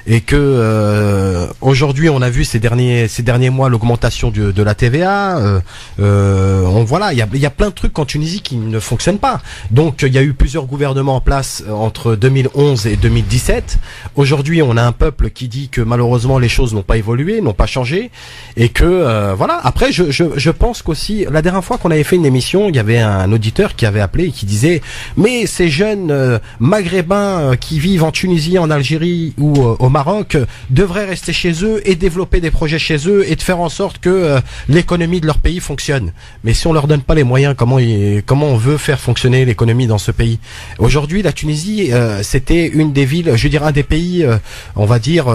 Speaker 4: et que aujourd'hui, on a vu ces derniers mois l'augmentation de la TVA. Voilà, il y a plein de trucs en Tunisie qui ne fonctionnent pas. Donc, il y a eu plusieurs gouvernements en place entre 2011 et 2017. Aujourd'hui, on a un peuple qui dit que malheureusement les choses n'ont pas évolué, n'ont pas changé, et que voilà. Après, je pense qu'aussi la dernière fois qu'on avait fait une émission, il y avait un auditeur qui avait appelé et qui disait: mais ces jeunes maghrébins qui vivent en Tunisie, en Algérie ou au Maroc devraient rester chez eux et développer des projets chez eux et de faire en sorte que l'économie de leur pays fonctionne. Mais si on leur donne pas les moyens, comment on veut faire fonctionner l'économie dans ce pays? Aujourd'hui, la Tunisie, c'était une des villes, je veux dire un des pays, on va dire,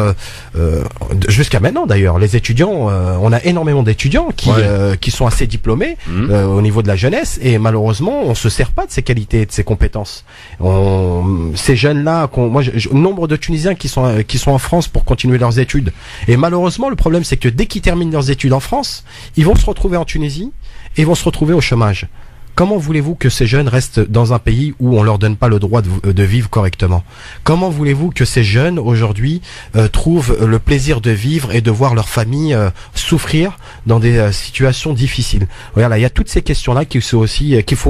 Speaker 4: jusqu'à maintenant d'ailleurs, les étudiants, on a énormément d'étudiants qui sont assez diplômés au niveau de la jeunesse, et malheureusement, on se sert pas de ces qualités, de ces compétences. Ces jeunes-là, nombre de Tunisiens qui sont en France pour continuer leurs études. Et malheureusement, le problème, c'est que dès qu'ils terminent leurs études en France, ils vont se retrouver en Tunisie et vont se retrouver au chômage. Comment voulez-vous que ces jeunes restent dans un pays où on leur donne pas le droit de vivre correctement? Comment voulez-vous que ces jeunes aujourd'hui trouvent le plaisir de vivre et de voir leur famille souffrir dans des situations difficiles? Voilà, il y a toutes ces questions-là qu'il faut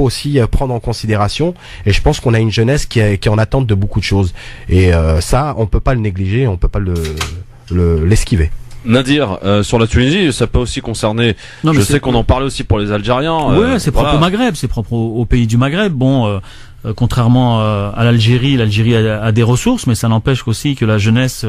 Speaker 4: aussi prendre en considération. Et je pense qu'on a une jeunesse qui est en attente de beaucoup de choses. Et ça, on peut pas le négliger, on peut pas l'esquiver.
Speaker 2: Nadir, sur la Tunisie, ça peut aussi concerner. Je sais qu'on en parlait aussi pour les Algériens.
Speaker 3: Ouais, c'est propre au Maghreb, c'est propre au pays du Maghreb. Bon, contrairement à l'Algérie a des ressources, mais ça n'empêche aussi que la jeunesse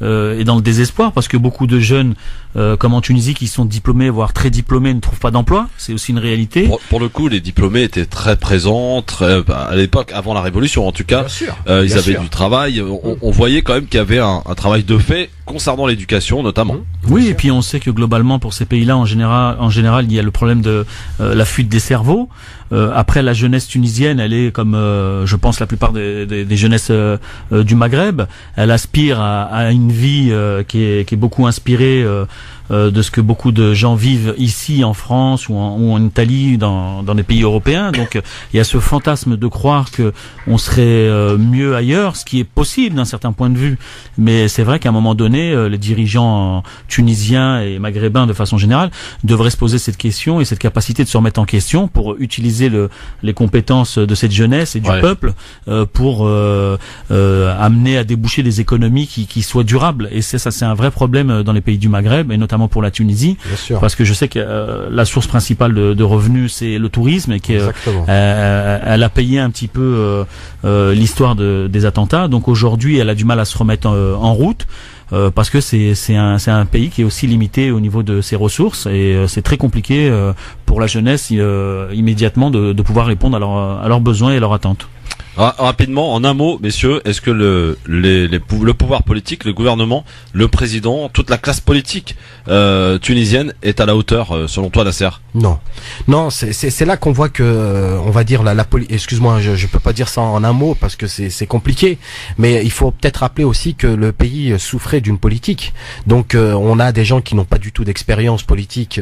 Speaker 3: est dans le désespoir, parce que beaucoup de jeunes, comme en Tunisie, qui sont diplômés, voire très diplômés, ne trouvent pas d'emploi. C'est aussi une réalité.
Speaker 2: Pour le coup, les diplômés étaient très présents, à l'époque, avant la Révolution en tout cas.
Speaker 4: Bien sûr.
Speaker 2: Ils avaient du travail. On voyait quand même qu'il y avait un travail de fait concernant l'éducation notamment.
Speaker 3: Oui, et puis on sait que globalement pour ces pays-là, en général, il y a le problème de la fuite des cerveaux. Après, la jeunesse tunisienne, elle est comme, je pense, la plupart des jeunesses du Maghreb. Elle aspire à une vie qui est beaucoup inspirée de ce que beaucoup de gens vivent ici en France ou en Italie, dans des pays européens. Donc il y a ce fantasme de croire que on serait mieux ailleurs, ce qui est possible d'un certain point de vue. Mais c'est vrai qu'à un moment donné, les dirigeants tunisiens et maghrébins de façon générale devraient se poser cette question et cette capacité de se remettre en question pour utiliser les compétences de cette jeunesse et du peuple pour amener à déboucher des économies qui soient durables. Et ça c'est un vrai problème dans les pays du Maghreb, et notamment pour la Tunisie, parce que je sais que la source principale de revenus c'est le tourisme, et qu'elle a payé un petit peu l'histoire des attentats. Donc aujourd'hui elle a du mal à se remettre en route. Parce que c'est un pays qui est aussi limité au niveau de ses ressources, et c'est très compliqué pour la jeunesse immédiatement de pouvoir répondre à leurs besoins et leurs attentes.
Speaker 2: Rapidement, en un mot, messieurs, est-ce que le pouvoir politique, le gouvernement, le président, toute la classe politique tunisienne est à la hauteur, selon toi, Nasser?
Speaker 4: Non, c'est là qu'on voit que, on va dire excuse-moi, je peux pas dire ça en un mot parce que c'est compliqué, mais il faut peut-être rappeler aussi que le pays souffrait d'une politique. Donc on a des gens qui n'ont pas du tout d'expérience politique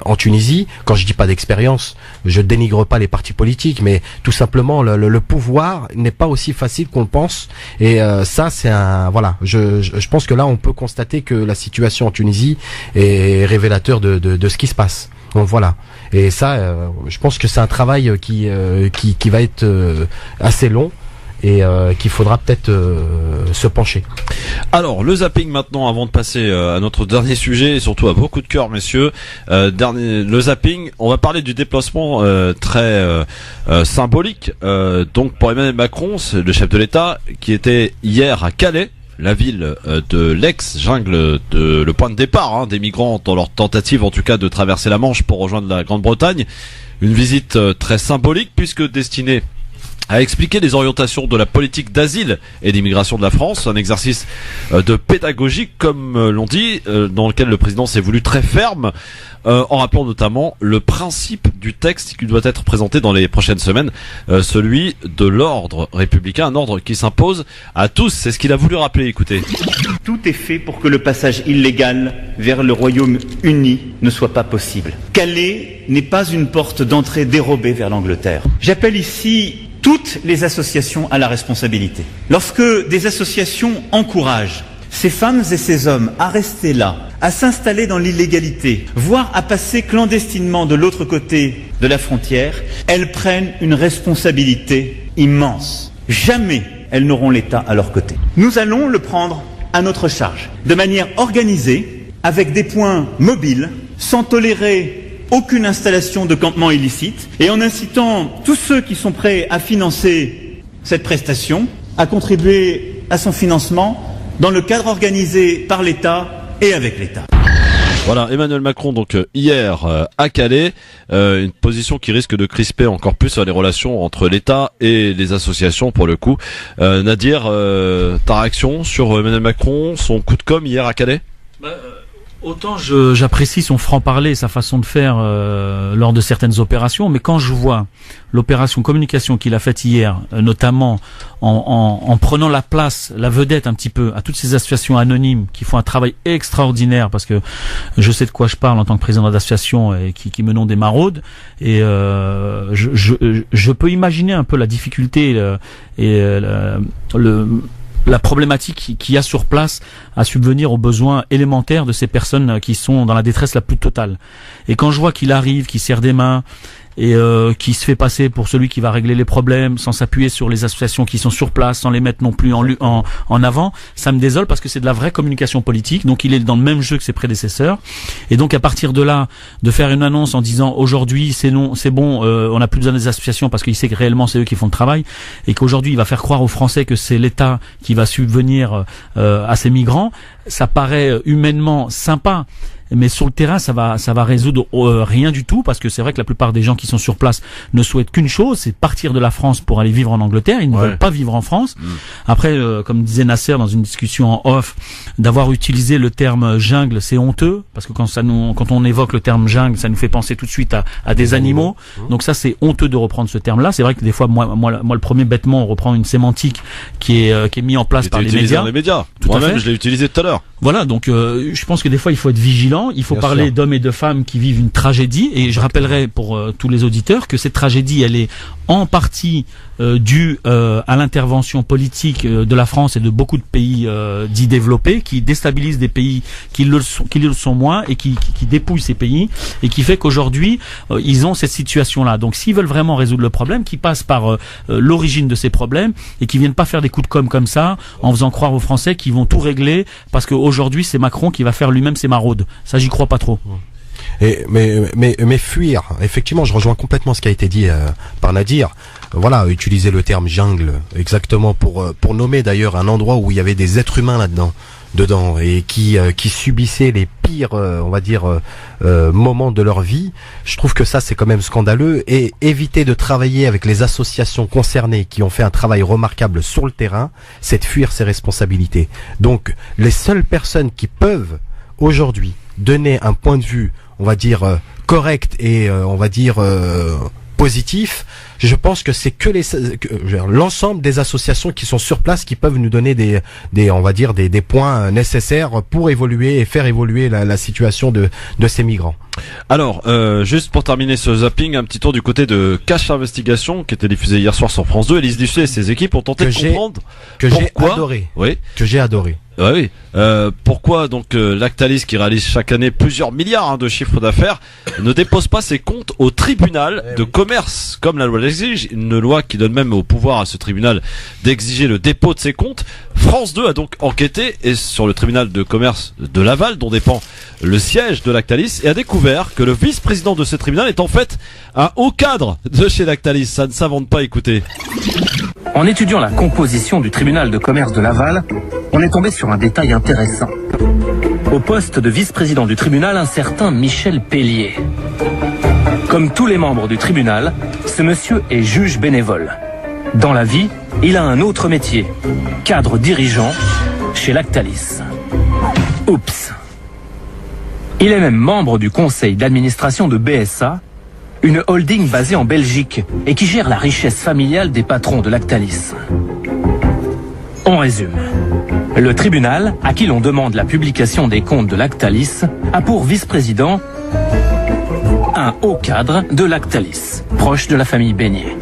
Speaker 4: en Tunisie. Quand je dis pas d'expérience, je dénigre pas les partis politiques, mais tout simplement le pouvoir n'est pas aussi facile qu'on le pense, et ça c'est je pense que là on peut constater que la situation en Tunisie est révélateur de ce qui se passe. Donc voilà, et ça je pense que c'est un travail qui va être assez long, et qu'il faudra peut-être se pencher.
Speaker 2: Alors le zapping maintenant, avant de passer à notre dernier sujet, et surtout à vos coups de cœur, messieurs. Le zapping, on va parler du déplacement très symbolique donc pour Emmanuel Macron, le chef de l'État, qui était hier à Calais, la ville de l'ex-jungle, le point de départ des migrants dans leur tentative en tout cas de traverser la Manche pour rejoindre la Grande-Bretagne. Une visite très symbolique, puisque destinée à expliquer les orientations de la politique d'asile et d'immigration de la France, un exercice de pédagogie, comme l'on dit, dans lequel le président s'est voulu très ferme, en rappelant notamment le principe du texte qui doit être présenté dans les prochaines semaines, celui de l'ordre républicain, un ordre qui s'impose à tous. C'est ce qu'il a voulu rappeler, écoutez.
Speaker 16: Tout est fait pour que le passage illégal vers le Royaume-Uni ne soit pas possible. Calais n'est pas une porte d'entrée dérobée vers l'Angleterre. J'appelle ici toutes les associations à la responsabilité. Lorsque des associations encouragent ces femmes et ces hommes à rester là, à s'installer dans l'illégalité, voire à passer clandestinement de l'autre côté de la frontière, elles prennent une responsabilité immense. Jamais elles n'auront l'État à leur côté. Nous allons le prendre à notre charge, de manière organisée, avec des points mobiles, sans tolérer aucune installation de campement illicite, et en incitant tous ceux qui sont prêts à financer cette prestation, à contribuer à son financement dans le cadre organisé par l'État et avec l'État.
Speaker 2: Voilà, Emmanuel Macron donc hier à Calais, une position qui risque de crisper encore plus les relations entre l'État et les associations pour le coup. Nadir, ta réaction sur Emmanuel Macron, son coup de com' hier à Calais?
Speaker 3: Autant j'apprécie son franc-parler, sa façon de faire lors de certaines opérations, mais quand je vois l'opération communication qu'il a faite hier, notamment en prenant la place, la vedette un petit peu à toutes ces associations anonymes qui font un travail extraordinaire, parce que je sais de quoi je parle en tant que président d'association et qui menons des maraudes, et je peux imaginer un peu la difficulté la problématique qu'il y a sur place à subvenir aux besoins élémentaires de ces personnes qui sont dans la détresse la plus totale. Et quand je vois qu'il arrive, qu'il serre des mains et qui se fait passer pour celui qui va régler les problèmes sans s'appuyer sur les associations qui sont sur place, sans les mettre non plus en avant, ça me désole parce que c'est de la vraie communication politique. Donc il est dans le même jeu que ses prédécesseurs. Et donc à partir de là, de faire une annonce en disant aujourd'hui c'est bon, on n'a plus besoin des associations parce qu'il sait que réellement c'est eux qui font le travail, et qu'aujourd'hui il va faire croire aux Français que c'est l'État qui va subvenir à ces migrants, ça paraît humainement sympa. Mais sur le terrain, ça va résoudre rien du tout, parce que c'est vrai que la plupart des gens qui sont sur place ne souhaitent qu'une chose, c'est partir de la France pour aller vivre en Angleterre. Ils ne veulent pas vivre en France. Après, comme disait Nasser dans une discussion en off, d'avoir utilisé le terme jungle, c'est honteux, parce que quand on évoque le terme jungle, ça nous fait penser tout de suite à des animaux. Donc ça, c'est honteux de reprendre ce terme-là. C'est vrai que des fois, moi le premier, bêtement, on reprend une sémantique qui est mise en place par les médias.
Speaker 2: Dans les médias. Moi-même, je l'ai utilisé tout à l'heure.
Speaker 3: Voilà, donc je pense que des fois, il faut être vigilant. Il faut parler d'hommes et de femmes qui vivent une tragédie, et je rappellerai pour tous les auditeurs que cette tragédie, elle est en partie due à l'intervention politique de la France et de beaucoup de pays dits développés, qui déstabilisent des pays qui le sont moins, et qui dépouillent ces pays, et qui fait qu'aujourd'hui ils ont cette situation-là. Donc s'ils veulent vraiment résoudre le problème, qui passe par l'origine de ces problèmes, et qui viennent pas faire des coups de com' comme ça en faisant croire aux Français qu'ils vont tout régler parce qu'aujourd'hui c'est Macron qui va faire lui-même ses maraudes. Ça, j'y crois pas trop.
Speaker 4: Mais fuir, effectivement, je rejoins complètement ce qui a été dit par Nadir. Voilà, utiliser le terme jungle exactement pour nommer d'ailleurs un endroit où il y avait des êtres humains dedans, et qui subissaient les pires, on va dire, moments de leur vie. Je trouve que ça, c'est quand même scandaleux, et éviter de travailler avec les associations concernées qui ont fait un travail remarquable sur le terrain, c'est de fuir ses responsabilités. Donc les seules personnes qui peuvent aujourd'hui donner un point de vue, on va dire, correct et on va dire positif, je pense que c'est que l'ensemble des associations qui sont sur place qui peuvent nous donner on va dire des points nécessaires pour évoluer et faire évoluer la situation de ces migrants.
Speaker 2: Alors, juste pour terminer ce zapping, un petit tour du côté de Cache Investigation, qui était diffusé hier soir sur France 2. Élise Lucet et ses équipes ont tenté de comprendre
Speaker 4: que j'ai adoré. Oui. Que j'ai adoré.
Speaker 2: Oui. Pourquoi donc Lactalis, qui réalise chaque année plusieurs milliards de chiffre d'affaires, ne dépose pas ses comptes au tribunal de commerce comme la loi l'exige, une loi qui donne même au pouvoir à ce tribunal d'exiger le dépôt de ses comptes. France 2 a donc enquêté sur le tribunal de commerce de Laval, dont dépend le siège de Lactalis, et a découvert que le vice-président de ce tribunal est en fait un haut cadre de chez Lactalis. Ça ne s'invente pas, écoutez.
Speaker 17: En étudiant la composition du tribunal de commerce de Laval, on est tombé sur un détail intéressant. Au poste de vice-président du tribunal, un certain Michel Pellier. Comme tous les membres du tribunal, ce monsieur est juge bénévole. Dans la vie, il a un autre métier, cadre dirigeant chez Lactalis. Oups. Il est même membre du conseil d'administration de BSA, une holding basée en Belgique et qui gère la richesse familiale des patrons de Lactalis. On résume. Le tribunal, à qui l'on demande la publication des comptes de Lactalis, a pour vice-président un haut cadre de Lactalis, proche de la famille Beignet.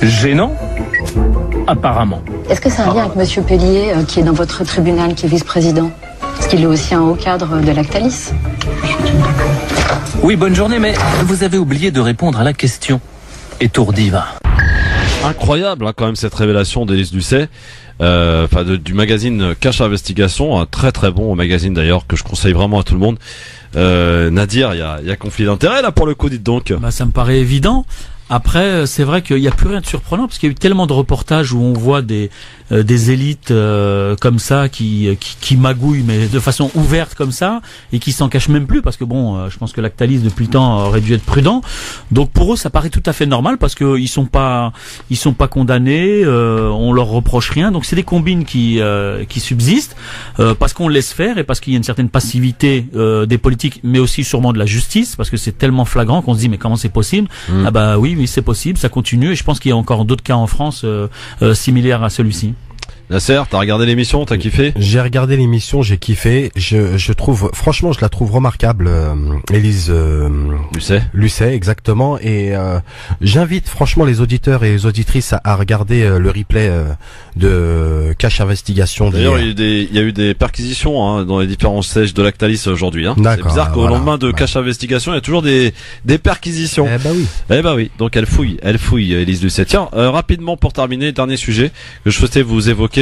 Speaker 17: Gênant ? Apparemment.
Speaker 18: Est-ce que c'est un lien avec Monsieur Pellier, qui est dans votre tribunal, qui est vice-président ? Parce qu'il est aussi un haut cadre de Lactalis.
Speaker 17: Oui, bonne journée, mais vous avez oublié de répondre à la question. Étourdi, va.
Speaker 2: Incroyable, hein, quand même, cette révélation d'Élise Lucet. Du magazine Cache Investigation, un très très bon magazine d'ailleurs que je conseille vraiment à tout le monde. Nadir, il y a conflit d'intérêts là pour le coup, dites donc.
Speaker 3: Ça me paraît évident. Après, c'est vrai qu'il n'y a plus rien de surprenant parce qu'il y a eu tellement de reportages où on voit des élites comme ça qui magouillent, mais de façon ouverte comme ça, et qui s'en cachent même plus parce que bon, je pense que Lactalis depuis le temps aurait dû être prudent. Donc pour eux, ça paraît tout à fait normal parce que ils sont pas condamnés, on leur reproche rien. Donc c'est des combines qui subsistent parce qu'on laisse faire et parce qu'il y a une certaine passivité des politiques, mais aussi sûrement de la justice parce que c'est tellement flagrant qu'on se dit mais comment c'est possible? Ah bah oui, c'est possible, ça continue et je pense qu'il y a encore d'autres cas en France similaires à celui-ci.
Speaker 2: Nasser, t'as regardé l'émission, t'as kiffé?
Speaker 4: J'ai regardé l'émission, j'ai kiffé. Je trouve, franchement, je la trouve remarquable, Élise Lucet, exactement. Et j'invite franchement les auditeurs et les auditrices à regarder le replay de Cache Investigation.
Speaker 2: D'ailleurs, il y a eu des perquisitions dans les différents sièges de Lactalis aujourd'hui. C'est bizarre qu'au lendemain de Cache Investigation, il y a toujours des perquisitions. Eh bah oui. Donc elle fouille, Élise Lucet. Tiens, rapidement pour terminer, dernier sujet que je souhaitais vous évoquer.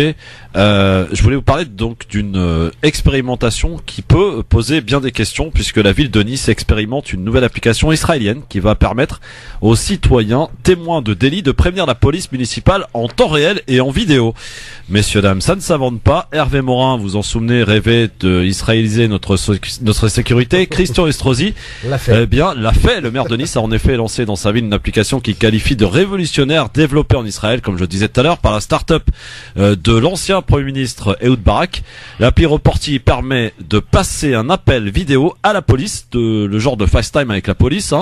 Speaker 2: Je voulais vous parler donc d'une expérimentation qui peut poser bien des questions puisque la ville de Nice expérimente une nouvelle application israélienne qui va permettre aux citoyens témoins de délits de prévenir la police municipale en temps réel et en vidéo. Messieurs, dames, ça ne s'invente pas. Hervé Morin, vous en souvenez, rêvait de israéliser notre sécurité. Christian Estrosi, l'a fait. Le maire de Nice a en effet lancé dans sa ville une application qui qualifie de révolutionnaire développée en Israël, comme je le disais tout à l'heure, par la start-up de l'ancien Premier ministre Ehud Barak. L'appli Reporti permet de passer un appel vidéo à la police, le genre de FaceTime avec la police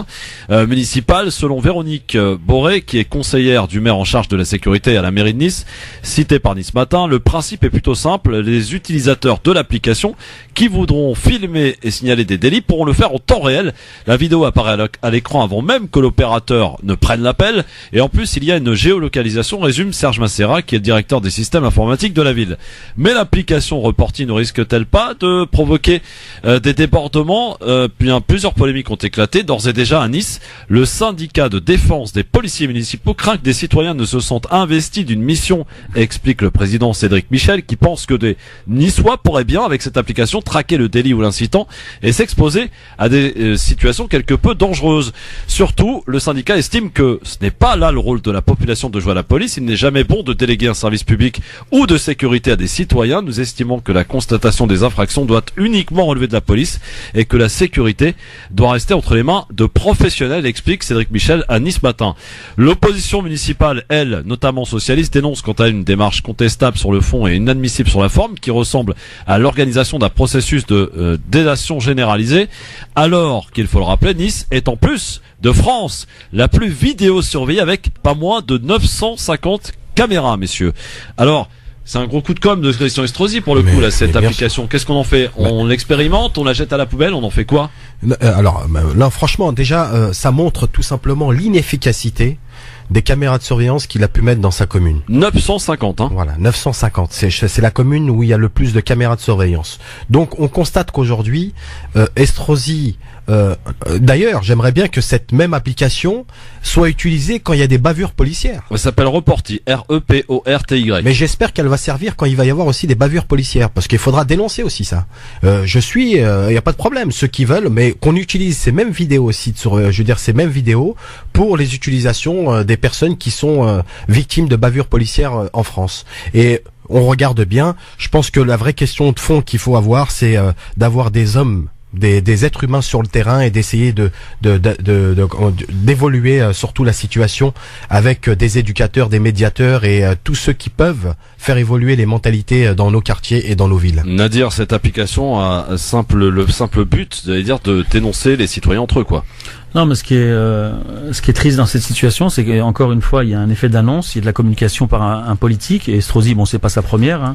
Speaker 2: municipale, selon Véronique Boré, qui est conseillère du maire en charge de la sécurité à la mairie de Nice, citée par Nice Matin. Le principe est plutôt simple, les utilisateurs de l'application qui voudront filmer et signaler des délits pourront le faire en temps réel. La vidéo apparaît à l'écran avant même que l'opérateur ne prenne l'appel, et en plus il y a une géolocalisation, résume Serge Macera, qui est le directeur des systèmes informatiques de la ville. Mais l'application Reporti ne risque-t-elle pas de provoquer des débordements? Plusieurs polémiques ont éclaté. D'ores et déjà à Nice, le syndicat de défense des policiers municipaux craint que des citoyens ne se sentent investis d'une mission, explique le président Cédric Michel, qui pense que des Niçois pourraient bien, avec cette application, traquer le délit ou l'incitant et s'exposer à des situations quelque peu dangereuses. Surtout, le syndicat estime que ce n'est pas là le rôle de la population de jouer à la police. Il n'est jamais bon de déléguer un service public ou de sécurité à des citoyens. Nous estimons que la constatation des infractions doit uniquement relever de la police et que la sécurité doit rester entre les mains de professionnels, explique Cédric Michel à Nice Matin. L'opposition municipale, elle, notamment socialiste, dénonce quant à une démarche contestable sur le fond et inadmissible sur la forme, qui ressemble à l'organisation d'un processus de délation généralisée, alors qu'il faut le rappeler, Nice est en plus de France la plus vidéosurveillée avec pas moins de 950 caméras, messieurs. Alors, c'est un gros coup de com' de Christian Estrosi pour le coup, là, cette application. Qu'est-ce qu'on en fait? On l'expérimente, on la jette à la poubelle, on en fait quoi?
Speaker 4: Alors, là, franchement, déjà, ça montre tout simplement l'inefficacité des caméras de surveillance qu'il a pu mettre dans sa commune.
Speaker 2: 950, hein.
Speaker 4: Voilà, 950. C'est la commune où il y a le plus de caméras de surveillance. Donc, on constate qu'aujourd'hui, Estrosi, d'ailleurs, j'aimerais bien que cette même application soit utilisée quand il y a des bavures policières.
Speaker 2: Elle s'appelle Reporti, R-E-P-O-R-T-Y.
Speaker 4: Mais j'espère qu'elle va servir quand il va y avoir aussi des bavures policières, parce qu'il faudra dénoncer aussi ça. Il y a pas de problème, ceux qui veulent, mais qu'on utilise ces mêmes vidéos aussi, ces mêmes vidéos pour les utilisations des personnes qui sont victimes de bavures policières en France. Et on regarde bien, je pense que la vraie question de fond qu'il faut avoir, c'est d'avoir des hommes, des êtres humains sur le terrain et d'essayer d'évoluer surtout la situation avec des éducateurs, des médiateurs et tous ceux qui peuvent faire évoluer les mentalités dans nos quartiers et dans nos villes.
Speaker 2: Nadir, cette application a le simple but, de dénoncer les citoyens entre eux, quoi.
Speaker 3: Non, mais ce qui est triste dans cette situation, c'est qu'encore une fois, il y a un effet d'annonce, il y a de la communication par un politique, et Estrosi, bon, c'est pas sa première, hein.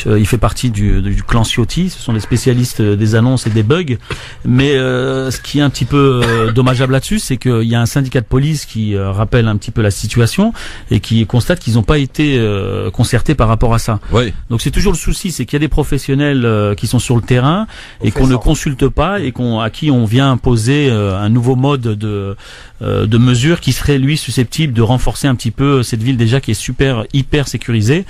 Speaker 3: Il fait partie du clan Ciotti, ce sont des spécialistes des annonces et des bugs, mais ce qui est un petit peu dommageable là-dessus, c'est qu'il y a un syndicat de police qui rappelle un petit peu la situation, et qui constate qu'ils n'ont pas été concertés par rapport à ça.
Speaker 2: Oui.
Speaker 3: Donc c'est toujours le souci, c'est qu'il y a des professionnels qui sont sur le terrain, et qu'on ne consulte pas, et à qui on vient imposer un nouveau mode mode de mesure qui serait lui susceptible de renforcer un petit peu cette ville déjà qui est hyper sécurisée.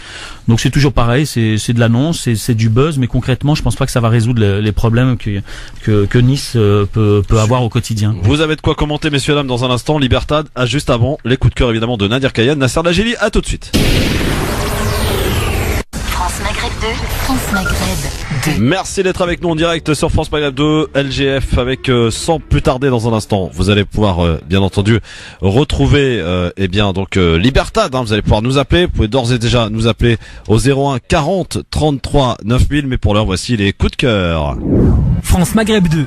Speaker 3: Donc c'est toujours pareil, c'est de l'annonce, c'est du buzz, mais concrètement je pense pas que ça va résoudre les problèmes que Nice peut avoir au quotidien.
Speaker 2: Vous avez de quoi commenter, messieurs dames, dans un instant. Libertad, juste avant les coups de cœur évidemment de Nadir Kayane, Nasser Lajili, à tout de suite.
Speaker 1: France Maghreb 2, France Maghreb 2.
Speaker 2: Merci d'être avec nous en direct sur France Maghreb 2, LGF, avec sans plus tarder dans un instant. Vous allez pouvoir bien entendu retrouver Libertad, hein, vous allez pouvoir nous appeler, vous pouvez d'ores et déjà nous appeler au 01 40 33 9000, mais pour l'heure voici les coups de cœur.
Speaker 19: France Maghreb 2.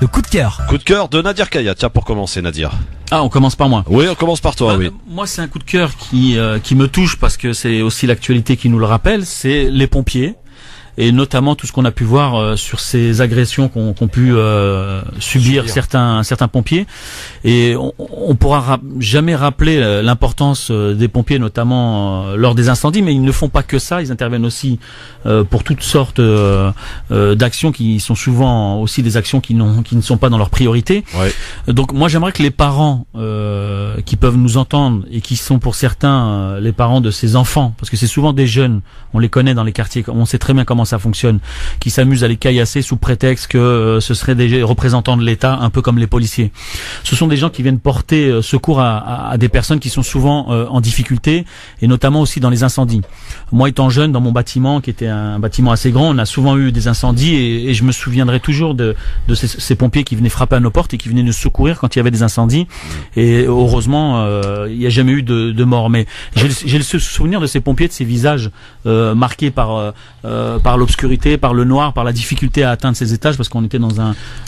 Speaker 19: Le coup de cœur.
Speaker 2: Coup de cœur de Nadir Kayane. Tiens, pour commencer, Nadir.
Speaker 3: Ah, on commence par moi.
Speaker 2: Oui, on commence par toi, oui.
Speaker 3: Moi, c'est un coup de cœur qui me touche parce que c'est aussi l'actualité qui nous le rappelle, c'est les pompiers. Et notamment tout ce qu'on a pu voir sur ces agressions qu'ont pu subir certains pompiers. Et on pourra jamais rappeler l'importance des pompiers, notamment lors des incendies, mais ils ne font pas que ça, ils interviennent aussi pour toutes sortes d'actions qui sont souvent aussi des actions qui ne sont pas dans leur priorité. Ouais. Donc moi j'aimerais que les parents qui peuvent nous entendre et qui sont pour certains les parents de ces enfants, parce que c'est souvent des jeunes, on les connaît dans les quartiers, on sait très bien comment ça fonctionne, qui s'amusent à les caillasser sous prétexte que ce seraient des représentants de l'État, un peu comme les policiers. Ce sont des gens qui viennent porter secours à des personnes qui sont souvent en difficulté, et notamment aussi dans les incendies. Moi étant jeune, dans mon bâtiment, qui était un bâtiment assez grand, on a souvent eu des incendies, et je me souviendrai toujours de ces pompiers qui venaient frapper à nos portes et qui venaient nous secourir quand il y avait des incendies. Et heureusement, il n'y a jamais eu de mort. Mais j'ai le souvenir de ces pompiers, de ces visages marqués par l'obscurité, par le noir, par la difficulté à atteindre ces étages, parce qu'on était dans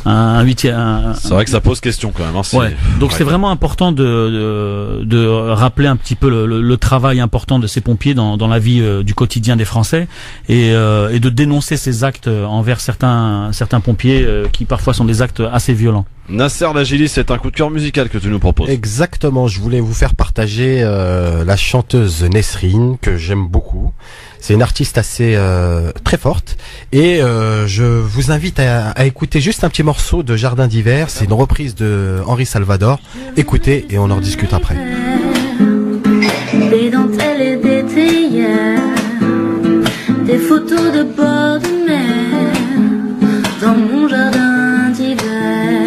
Speaker 3: un huitième.
Speaker 2: C'est vrai que ça pose question quand même. Hein,
Speaker 3: ouais. Donc c'est vraiment important de rappeler un petit peu le travail important de ces pompiers dans la vie du quotidien des Français, et de dénoncer ces actes envers certains pompiers qui parfois sont des actes assez violents.
Speaker 2: Nasser Lajili, c'est un coup de cœur musical que tu nous proposes.
Speaker 4: Exactement, je voulais vous faire partager la chanteuse Nesrine, que j'aime beaucoup. C'est une artiste assez très forte, et je vous invite à écouter juste un petit morceau de Jardin d'hiver. C'est une reprise de Henri Salvador. Écoutez et on en rediscute après.
Speaker 20: Des dentelles et des théières, des photos de bord de mer dans mon jardin d'hiver.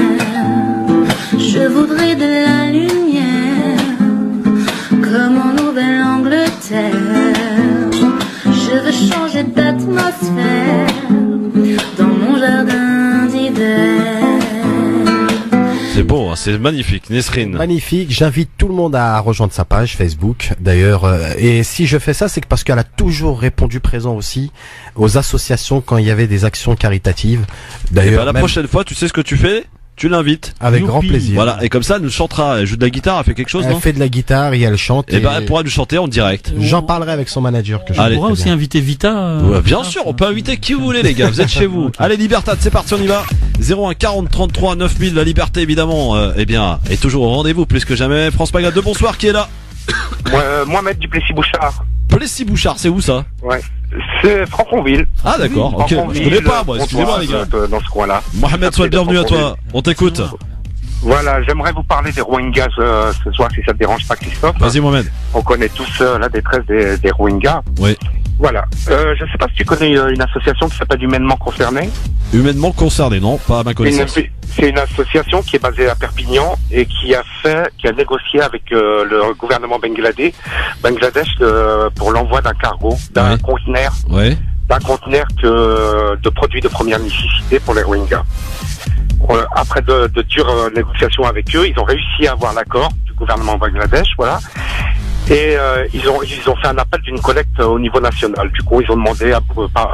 Speaker 20: Je voudrais de la lumière comme en Nouvelle-Angleterre. Je veux changer d'atmosphère dans mon jardin d'hiver.
Speaker 2: C'est beau, hein, c'est magnifique, Nesrine.
Speaker 4: Magnifique, j'invite tout le monde à rejoindre sa page Facebook, d'ailleurs. Et si je fais ça, c'est parce qu'elle a toujours répondu présent aussi aux associations quand il y avait des actions caritatives. D'ailleurs,
Speaker 2: la prochaine fois, tu sais ce que tu fais ? Tu l'invites.
Speaker 4: Avec grand plaisir.
Speaker 2: Voilà. Et comme ça, elle nous chantera. Elle joue de la guitare, elle fait quelque chose, non ?
Speaker 4: Elle fait de la guitare et elle chante.
Speaker 2: Et elle pourra nous chanter en direct.
Speaker 4: J'en parlerai avec son manager que je
Speaker 3: On pourra aussi inviter Vita.
Speaker 2: Ouais, bien sûr, on peut inviter qui vous voulez, les gars. Vous êtes chez vous. Allez, Libertad, c'est parti, on y va. 01 40 33 9000, la liberté, évidemment, est toujours au rendez-vous, plus que jamais. France Maghreb 2, bonsoir, qui est là ?
Speaker 21: Mohamed du Plessis-Bouchard.
Speaker 2: Plessis-Bouchard, c'est où ça ?
Speaker 21: Ouais. C'est Franconville.
Speaker 2: Ah d'accord, ok. Je connais pas, moi, excusez-moi les gars.
Speaker 21: Dans ce coin-là.
Speaker 2: Mohamed, sois le bienvenu à toi. On t'écoute.
Speaker 21: Voilà, j'aimerais vous parler des Rohingyas ce soir, si ça te dérange pas, Christophe.
Speaker 2: Vas-y, Mohamed.
Speaker 21: On connaît tous la détresse des Rohingyas.
Speaker 2: Oui.
Speaker 21: Voilà. Je sais pas si tu connais une association qui s'appelle Humainement Concerné.
Speaker 2: Humainement Concerné, non, pas à ma connaissance.
Speaker 21: C'est une association qui est basée à Perpignan et qui a négocié avec le gouvernement Bangladesh pour l'envoi d'un cargo, d'un conteneur, de produits de première nécessité pour les Rohingyas. Après de dures négociations avec eux, ils ont réussi à avoir l'accord du gouvernement Bangladesh, voilà. Et ils ont fait un appel d'une collecte au niveau national. Du coup, ils ont demandé à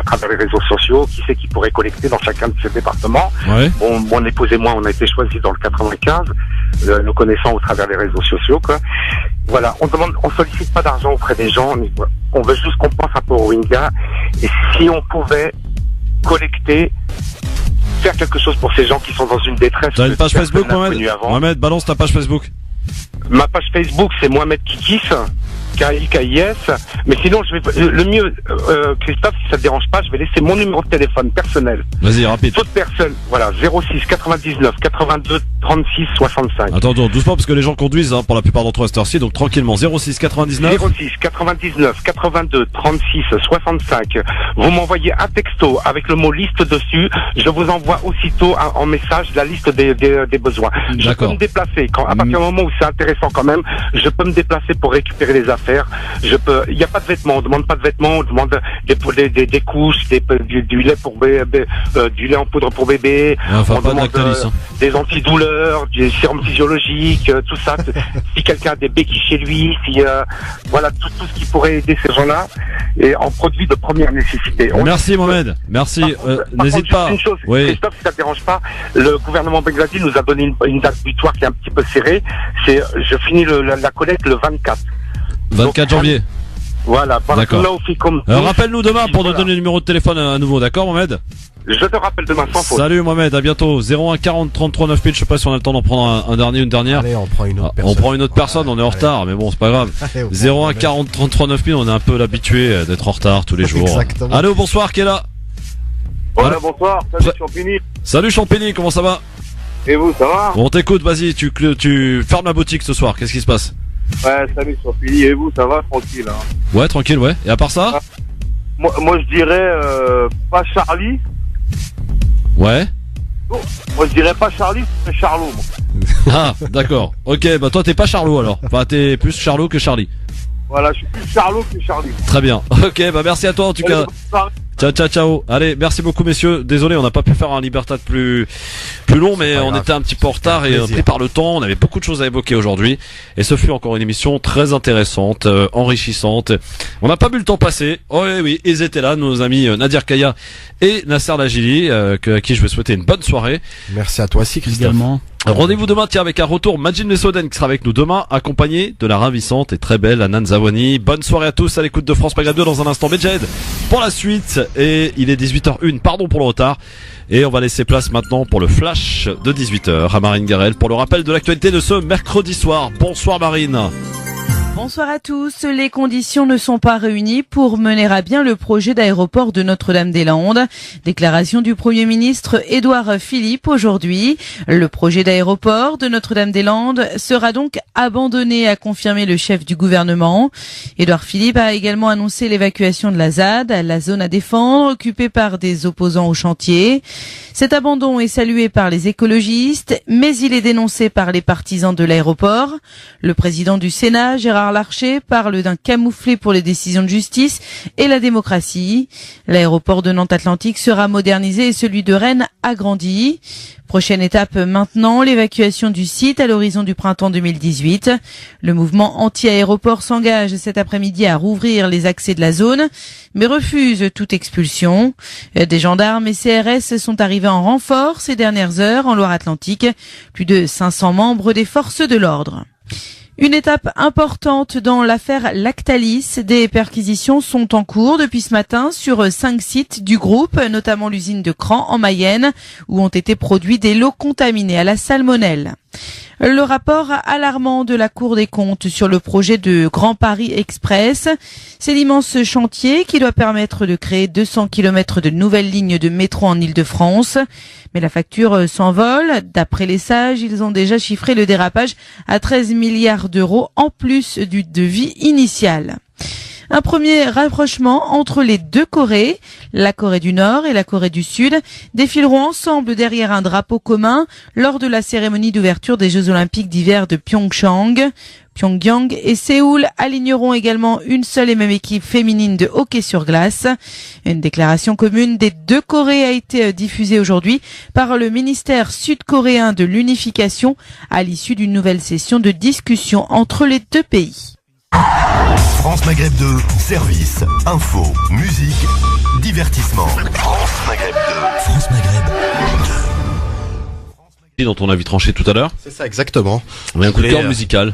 Speaker 21: travers les réseaux sociaux qui c'est qui pourrait collecter dans chacun de ces départements. Ouais. Bon, mon épouse et moi, on a été choisis dans le 95, nous connaissant au travers des réseaux sociaux, quoi. Voilà, on sollicite pas d'argent auprès des gens, on veut juste qu'on pense un peu aux Rohingyas. Et si on pouvait collecter, faire quelque chose pour ces gens qui sont dans une détresse.
Speaker 2: T'as une page Facebook, Mohamed ? Mohamed, balance ta page Facebook.
Speaker 21: Ma page Facebook, c'est Mohamed Kikis. K-I-K-I-S. Mais sinon, le mieux, Christophe, si ça te dérange pas, je vais laisser mon numéro de téléphone personnel.
Speaker 2: Vas-y, rapide.
Speaker 21: Toute personne, voilà, 06 99 82 36 65.
Speaker 2: Attends, doucement, parce que les gens conduisent, hein, pour la plupart d'entre eux à cette heure-ci, donc tranquillement, 06 99
Speaker 21: 82 36 65. Vous m'envoyez un texto avec le mot liste dessus. Je vous envoie aussitôt en message la liste des besoins. Je peux me déplacer à partir du moment où c'est intéressant quand même. Je peux me déplacer pour récupérer les affaires. Il n'y a pas de vêtements. On demande pas de vêtements. On demande des couches, du lait pour bébé, du lait en poudre pour bébé.
Speaker 2: Enfin,
Speaker 21: on
Speaker 2: pas
Speaker 21: demande des antidouleurs, des sérums physiologiques, tout ça. Si quelqu'un a des béquilles chez lui, si voilà tout ce qui pourrait aider ces gens-là, et en produits de première nécessité.
Speaker 2: Merci Mohamed, merci. N'hésite pas.
Speaker 21: Une chose,
Speaker 2: oui.
Speaker 21: Christophe, si ça te dérange pas, le gouvernement bangladais nous a donné une date butoir qui est un petit peu serrée. Je finis la collecte le 24.
Speaker 2: 24 janvier.
Speaker 21: Voilà.
Speaker 2: D'accord. Rappelle-nous demain pour nous donner le numéro de téléphone à nouveau, d'accord Mohamed?
Speaker 21: Je te rappelle demain sans faute.
Speaker 2: Salut Mohamed, à bientôt. 01 40 33 9000, je sais pas si on a le temps d'en prendre un dernier ou une dernière.
Speaker 4: Allez, on prend une autre personne.
Speaker 2: On prend une autre personne, on est en retard, mais bon, c'est pas grave. 01 40 33 9000, on est un peu l'habitué d'être en retard tous les jours.
Speaker 21: Exactement.
Speaker 2: Allô, bonsoir, qui est là?
Speaker 21: Voilà, bonsoir, salut Champigny.
Speaker 2: Salut Champigny, comment ça va?
Speaker 21: Et vous, ça va?
Speaker 2: Bon, t'écoute, vas-y, tu fermes la boutique ce soir, qu'est-ce qui se passe?
Speaker 21: Ouais, salut Champigny, et vous, ça va? Tranquille, hein.
Speaker 2: Ouais, tranquille, ouais. Et à part ça?
Speaker 21: Moi je dirais pas Charlie.
Speaker 2: Ouais.
Speaker 21: Oh, moi je dirais pas Charlie, c'est Charlot. Moi.
Speaker 2: Ah, d'accord. Ok, bah toi t'es pas Charlot alors. Enfin, t'es plus Charlot que Charlie.
Speaker 21: Voilà, je suis plus Charlot que Charlie.
Speaker 2: Très bien. Ok, bah merci à toi en tout cas. Ciao. Allez, merci beaucoup messieurs. Désolé, on n'a pas pu faire un Libertad plus long, mais on était un petit peu en retard et pris par le temps. On avait beaucoup de choses à évoquer aujourd'hui. Et ce fut encore une émission très intéressante, enrichissante. On n'a pas vu le temps passer. Oh oui, ils étaient là, nos amis Nadir Kaya et Nasser Lajili, à qui je veux souhaiter une bonne soirée.
Speaker 4: Merci à toi aussi, Christophe.
Speaker 3: Également.
Speaker 2: Rendez-vous demain, tiens, avec un retour Majid Nesoden qui sera avec nous demain, accompagné de la ravissante et très belle Anan Zawani. Bonne soirée à tous à l'écoute de France Maghreb 2 dans un instant. Medjed pour la suite, et il est 18h01, pardon pour le retard. Et on va laisser place maintenant pour le flash de 18h à Marine Garel pour le rappel de l'actualité de ce mercredi soir. Bonsoir Marine.
Speaker 5: Bonsoir à tous. Les conditions ne sont pas réunies pour mener à bien le projet d'aéroport de Notre-Dame-des-Landes. Déclaration du Premier ministre Édouard Philippe aujourd'hui. Le projet d'aéroport de Notre-Dame-des-Landes sera donc abandonné, a confirmé le chef du gouvernement. Édouard Philippe a également annoncé l'évacuation de la ZAD, la zone à défendre, occupée par des opposants au chantier. Cet abandon est salué par les écologistes, mais il est dénoncé par les partisans de l'aéroport. Le président du Sénat, Gérard Larcher, parle d'un camouflet pour les décisions de justice et la démocratie. L'aéroport de Nantes-Atlantique sera modernisé et celui de Rennes agrandi. Prochaine étape maintenant, l'évacuation du site à l'horizon du printemps 2018. Le mouvement anti-aéroport s'engage cet après-midi à rouvrir les accès de la zone, mais refuse toute expulsion. Des gendarmes et CRS sont arrivés en renfort ces dernières heures en Loire-Atlantique. Plus de 500 membres des forces de l'ordre. Une étape importante dans l'affaire Lactalis. Des perquisitions sont en cours depuis ce matin sur 5 sites du groupe, notamment l'usine de Cran en Mayenne, où ont été produits des lots contaminés à la salmonelle. Le rapport alarmant de la Cour des comptes sur le projet de Grand Paris Express. C'est l'immense chantier qui doit permettre de créer 200 km de nouvelles lignes de métro en Île-de-France. Mais la facture s'envole. D'après les sages, ils ont déjà chiffré le dérapage à 13 milliards d'euros en plus du devis initial. Un premier rapprochement entre les deux Corées, la Corée du Nord et la Corée du Sud, défileront ensemble derrière un drapeau commun lors de la cérémonie d'ouverture des Jeux Olympiques d'hiver de Pyeongchang. Pyongyang et Séoul aligneront également une seule et même équipe féminine de hockey sur glace. Une déclaration commune des deux Corées a été diffusée aujourd'hui par le ministère sud-coréen de l'unification à l'issue d'une nouvelle session de discussion entre les deux pays.
Speaker 22: France Maghreb 2, service, info, musique, divertissement. France Maghreb 2. France Maghreb 2.
Speaker 2: Dont on a vite tranché tout à l'heure.
Speaker 4: C'est ça, exactement.
Speaker 2: On a un coup de cœur musical.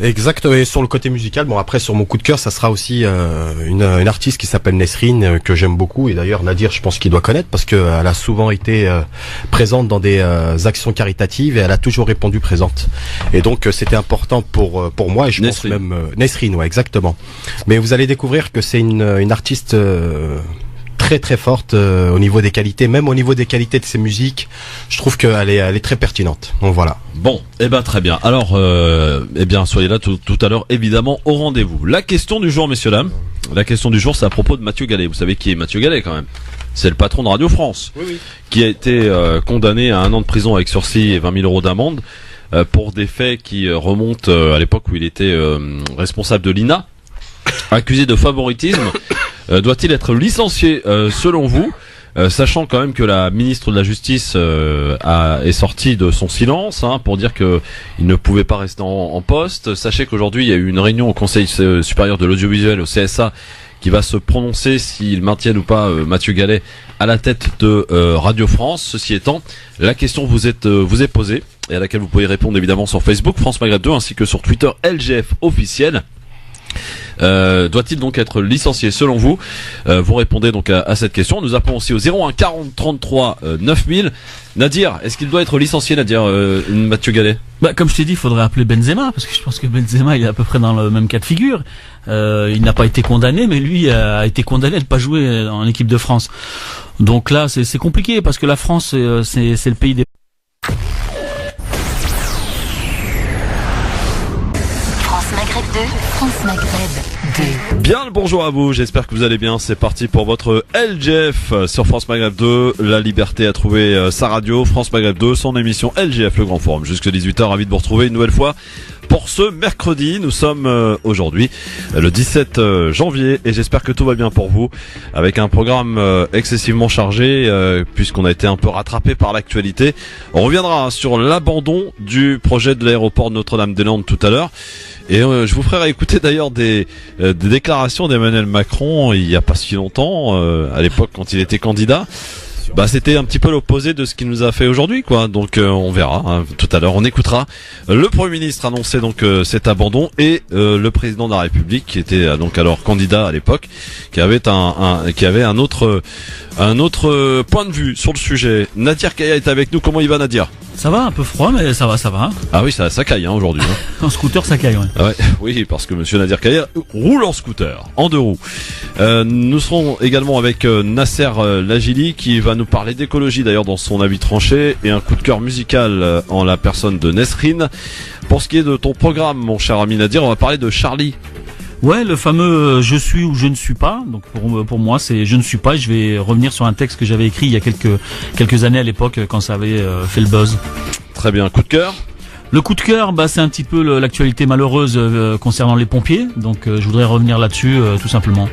Speaker 4: Exactement. Et sur le côté musical, bon après sur mon coup de cœur, ça sera aussi une artiste qui s'appelle Nesrine que j'aime beaucoup, et d'ailleurs Nadir, je pense qu'il doit connaître parce que elle a souvent été présente dans des actions caritatives et elle a toujours répondu présente. Et donc c'était important pour moi, et je
Speaker 2: Nesrine.
Speaker 4: pense même Nesrine, ouais, exactement. Mais vous allez découvrir que c'est une artiste très très forte au niveau des qualités, même au niveau des qualités de ses musiques. Je trouve qu'elle est très pertinente. Donc voilà.
Speaker 2: Bon, eh ben très bien. Alors, eh bien, soyez là tout à l'heure, évidemment, au rendez-vous. La question du jour, messieurs dames. La question du jour, c'est à propos de Mathieu Gallet. Vous savez qui est Mathieu Gallet, quand même? C'est le patron de Radio France, qui a été condamné à 1 an de prison avec sursis et 20 000 euros d'amende pour des faits qui remontent à l'époque où il était responsable de l'INA, accusé de favoritisme. Doit-il être licencié selon vous, sachant quand même que la ministre de la Justice est sortie de son silence pour dire que il ne pouvait pas rester en poste. Sachez qu'aujourd'hui il y a eu une réunion au Conseil supérieur de l'audiovisuel, au CSA, qui va se prononcer s'ils maintiennent ou pas Mathieu Gallet à la tête de Radio France. Ceci étant, la question vous est posée et à laquelle vous pouvez répondre évidemment sur Facebook France Maghreb 2 ainsi que sur Twitter LGF officiel. Doit-il donc être licencié selon vous? Vous répondez donc à cette question. Nous appelons aussi au 01 40 33 9000. Nadir, est-ce qu'il doit être licencié, Nadir, Mathieu Gallet?
Speaker 3: Comme je t'ai dit, il faudrait appeler Benzema, parce que je pense que Benzema il est à peu près dans le même cas de figure. Il n'a pas été condamné, mais lui a été condamné à ne pas jouer en équipe de France. Donc là c'est compliqué, parce que la France c'est le pays des...
Speaker 1: France Maghreb 2.
Speaker 2: Bien le bonjour à vous, j'espère que vous allez bien. C'est parti pour votre LGF sur France Maghreb 2. La liberté a trouvé sa radio, France Maghreb 2, son émission LGF, le Grand Forum. Jusque 18h, ravi de vous retrouver une nouvelle fois pour ce mercredi. Nous sommes aujourd'hui le 17 janvier et j'espère que tout va bien pour vous, avec un programme excessivement chargé puisqu'on a été un peu rattrapé par l'actualité. On reviendra sur l'abandon du projet de l'aéroport de Notre-Dame-des-Landes tout à l'heure. Et je vous ferai écouter d'ailleurs des déclarations d'Emmanuel Macron il y a pas si longtemps, à l'époque quand il était candidat. C'était un petit peu l'opposé de ce qu'il nous a fait aujourd'hui, quoi. Donc on verra tout à l'heure. On écoutera le Premier ministre annoncer donc cet abandon et le président de la République qui était donc alors candidat à l'époque, qui avait un autre point de vue sur le sujet. Nadir Kaya est avec nous. Comment il va, Nadir?
Speaker 3: Ça va, un peu froid, mais ça va.
Speaker 2: Ah oui, ça caille aujourd'hui.
Speaker 3: En scooter, ça caille, ouais.
Speaker 2: Ouais, oui, parce que monsieur Nadir Kaya roule en scooter, en 2 roues. Nous serons également avec Nasser Lajili qui va nous parler d'écologie d'ailleurs dans son avis tranché, et un coup de cœur musical en la personne de Nesrine. Pour ce qui est de ton programme, mon cher ami Nadir, on va parler de Charlie.
Speaker 3: Ouais, le fameux je suis ou je ne suis pas. Donc pour moi c'est je ne suis pas, et je vais revenir sur un texte que j'avais écrit il y a quelques années à l'époque quand ça avait fait le buzz.
Speaker 2: Très bien, coup de cœur.
Speaker 3: Le coup de cœur, c'est un petit peu l'actualité malheureuse concernant les pompiers. Donc je voudrais revenir là-dessus tout simplement.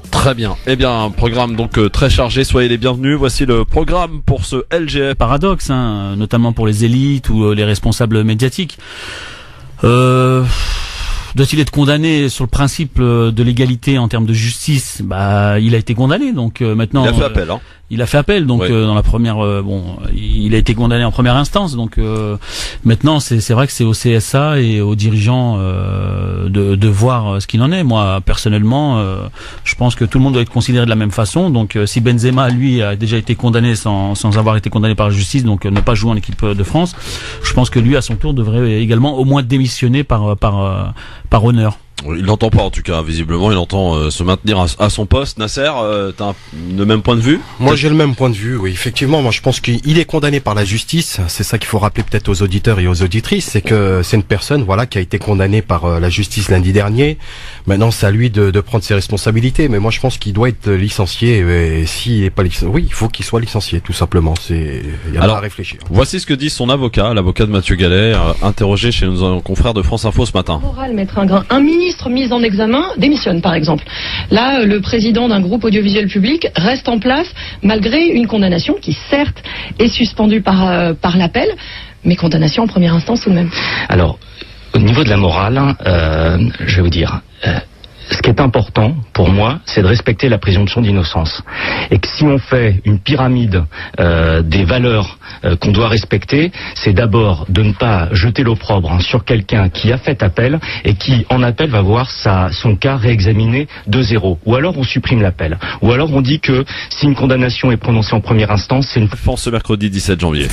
Speaker 2: Très bien. Eh bien, un programme donc très chargé. Soyez les bienvenus. Voici le programme pour ce LGF.
Speaker 3: Paradoxe, notamment pour les élites ou les responsables médiatiques. Doit-il être condamné sur le principe de l'égalité en termes de justice? Il a été condamné, donc maintenant.
Speaker 2: Il a fait appel,
Speaker 3: Il a fait appel, donc
Speaker 2: ouais.
Speaker 3: Dans la première, il a été condamné en première instance, donc maintenant c'est vrai que c'est au CSA et aux dirigeants de voir ce qu'il en est. Moi personnellement, je pense que tout le monde doit être considéré de la même façon. Donc si Benzema lui a déjà été condamné sans avoir été condamné par la justice, donc ne pas jouer en équipe de France, je pense que lui à son tour devrait également au moins démissionner par honneur.
Speaker 2: Il l'entend pas en tout cas, visiblement il entend se maintenir à son poste. Nasser, t'as le même point de vue?
Speaker 4: Moi j'ai le même point de vue, oui. Effectivement, moi je pense qu'il est condamné par la justice. C'est ça qu'il faut rappeler peut-être aux auditeurs et aux auditrices, c'est que c'est une personne qui a été condamnée par la justice lundi dernier. Maintenant c'est à lui de prendre ses responsabilités, mais moi je pense qu'il doit être licencié, et s'il n'est pas licencié, oui, il faut qu'il soit licencié tout simplement. Il y a pas à réfléchir.
Speaker 2: Voici ce que dit son avocat, l'avocat de Mathieu Gallet, interrogé chez nos confrères de France Info ce matin.
Speaker 6: Moral, mettre un ministre mis en examen démissionne par exemple. Là, le président d'un groupe audiovisuel public reste en place malgré une condamnation qui certes est suspendue par l'appel, mais condamnation en première instance tout de même.
Speaker 7: Alors, au niveau de la morale, je vais vous dire,
Speaker 10: ce qui est important pour moi, c'est de respecter la présomption d'innocence. Et que si on fait une pyramide des valeurs qu'on doit respecter, c'est d'abord de ne pas jeter l'opprobre sur quelqu'un qui a fait appel et qui, en appel, va voir son cas réexaminé de zéro. Ou alors on supprime l'appel. Ou alors on dit que si une condamnation est prononcée en première instance, c'est une...
Speaker 2: Ce mercredi 17 janvier.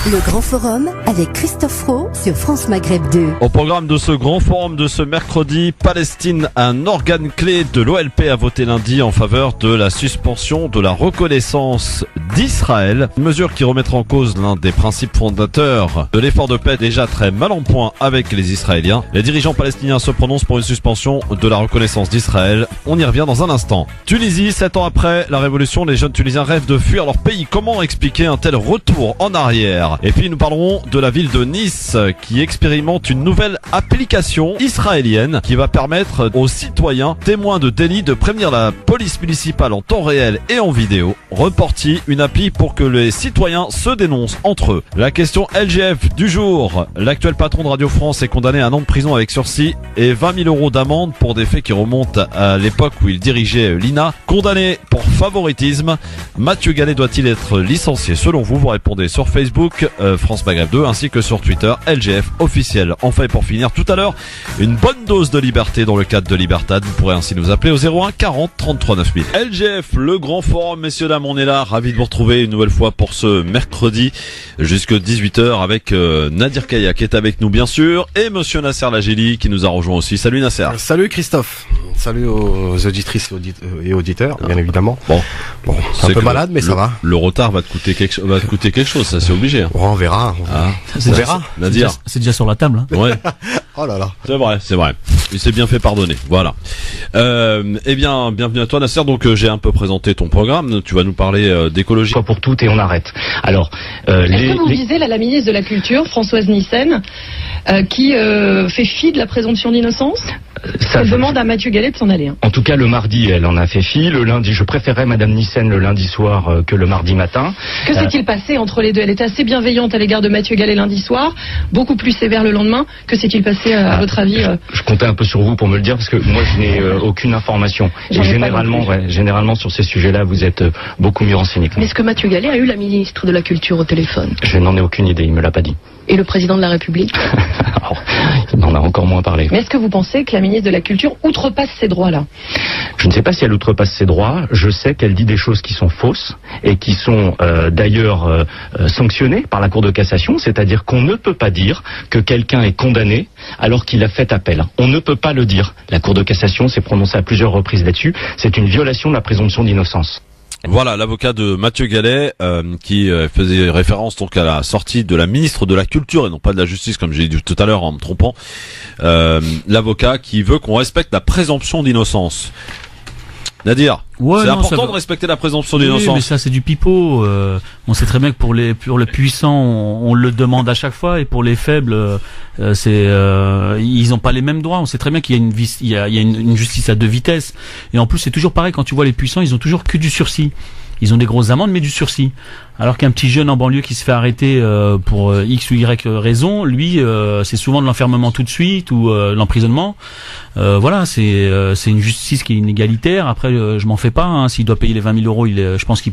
Speaker 1: Le Grand Forum avec Christophe Roux sur France Maghreb 2.
Speaker 2: Au programme de ce Grand Forum de ce mercredi, Palestine, un organe clé de l'OLP a voté lundi en faveur de la suspension de la reconnaissance d'Israël. Une mesure qui remettra en cause l'un des principes fondateurs de l'effort de paix déjà très mal en point avec les Israéliens. Les dirigeants palestiniens se prononcent pour une suspension de la reconnaissance d'Israël. On y revient dans un instant. Tunisie, 7 ans après la révolution, les jeunes Tunisiens rêvent de fuir leur pays. Comment expliquer un tel retour en arrière? Et puis nous parlerons de la ville de Nice qui expérimente une nouvelle application israélienne qui va permettre aux citoyens témoins de délits de prévenir la police municipale en temps réel et en vidéo. Reporti, une appli pour que les citoyens se dénoncent entre eux. La question LGF du jour. L'actuel patron de Radio France est condamné à un an de prison avec sursis et 20 000 € d'amende pour des faits qui remontent à l'époque où il dirigeait l'INA. Condamné pour favoritisme. Mathieu Gallet doit-il être licencié selon vous? Vous répondez sur Facebook, France Maghreb 2, ainsi que sur Twitter, LGF officiel. Enfin et pour finir, tout à l'heure, une bonne dose de liberté dans le cadre de Libertad. Vous pourrez ainsi nous appeler au 01 40 33 9000. LGF, le grand forum, messieurs dames, on est là, ravi de vous retrouver une nouvelle fois pour ce mercredi jusque 18h avec Nadir Kaya qui est avec nous bien sûr et monsieur Nasser Lagili qui nous a rejoint aussi. Salut Nasser.
Speaker 4: Salut Christophe. Salut aux auditrices et auditeurs, bien évidemment.
Speaker 2: Bon,
Speaker 4: un peu malade, mais ça va.
Speaker 2: Le retard va te coûter quelque chose, ça c'est obligé. Hein.
Speaker 4: On verra.
Speaker 2: On verra. Nadir.
Speaker 3: C'est déjà sur la table. Hein.
Speaker 2: Ouais.
Speaker 4: Oh là là.
Speaker 2: C'est vrai. Il s'est bien fait pardonner. Voilà. Eh bien, bienvenue à toi Nasser. Donc j'ai un peu présenté ton programme. Tu vas nous parler d'écologie.
Speaker 10: Quoi pour tout et on arrête. Alors,
Speaker 6: est-ce que vous visez la ministre de la Culture, Françoise Nyssen, qui fait fi de la présomption d'innocence? Elle demande à Mathieu Gallet de s'en aller.
Speaker 10: En tout cas, le mardi, elle en a fait fi. Le lundi, je préférais Madame Nyssen le lundi soir que le mardi matin.
Speaker 6: Que s'est-il passé entre les deux? Elle était assez bienveillante à l'égard de Mathieu Gallet lundi soir, beaucoup plus sévère le lendemain. Que s'est-il passé à votre avis?
Speaker 10: Je comptais un peu sur vous pour me le dire parce que moi, je n'ai aucune information. Et généralement, sur ces sujets-là, vous êtes beaucoup mieux renseigné que moi.
Speaker 6: Mais est-ce que Mathieu Gallet a eu la ministre de la Culture au téléphone?
Speaker 10: Je n'en ai aucune idée, il me l'a pas dit.
Speaker 6: Et le président de la République?
Speaker 10: Il m'en a encore moins parlé.
Speaker 6: Mais est-ce que vous pensez que la ministre de la Culture outrepasse ces droits-là?
Speaker 10: Je ne sais pas si elle outrepasse ses droits. Je sais qu'elle dit des choses qui sont fausses et qui sont d'ailleurs sanctionnées par la Cour de cassation. C'est-à-dire qu'on ne peut pas dire que quelqu'un est condamné alors qu'il a fait appel. On ne peut pas le dire. La Cour de cassation s'est prononcée à plusieurs reprises là-dessus. C'est une violation de la présomption d'innocence.
Speaker 2: Voilà l'avocat de Mathieu Gallet qui faisait référence donc à la sortie de la ministre de la Culture et non pas de la Justice comme j'ai dit tout à l'heure en me trompant. L'avocat qui veut qu'on respecte la présomption d'innocence. Nadir, c'est important de respecter la présomption d'innocence.
Speaker 3: Oui, mais ça c'est du pipeau. On sait très bien que pour les puissants, on le demande à chaque fois, et pour les faibles, ils n'ont pas les mêmes droits. On sait très bien qu'il y a une justice à deux vitesses. Et en plus, c'est toujours pareil quand tu vois les puissants, ils ont toujours que du sursis. Ils ont des grosses amendes, mais du sursis. Alors qu'un petit jeune en banlieue qui se fait arrêter pour X ou Y raison, lui, c'est souvent de l'enfermement tout de suite ou l'emprisonnement. Voilà, c'est une justice qui est inégalitaire. Après, je m'en fais pas. Hein. S'il doit payer les 20 000 €, je pense qu'il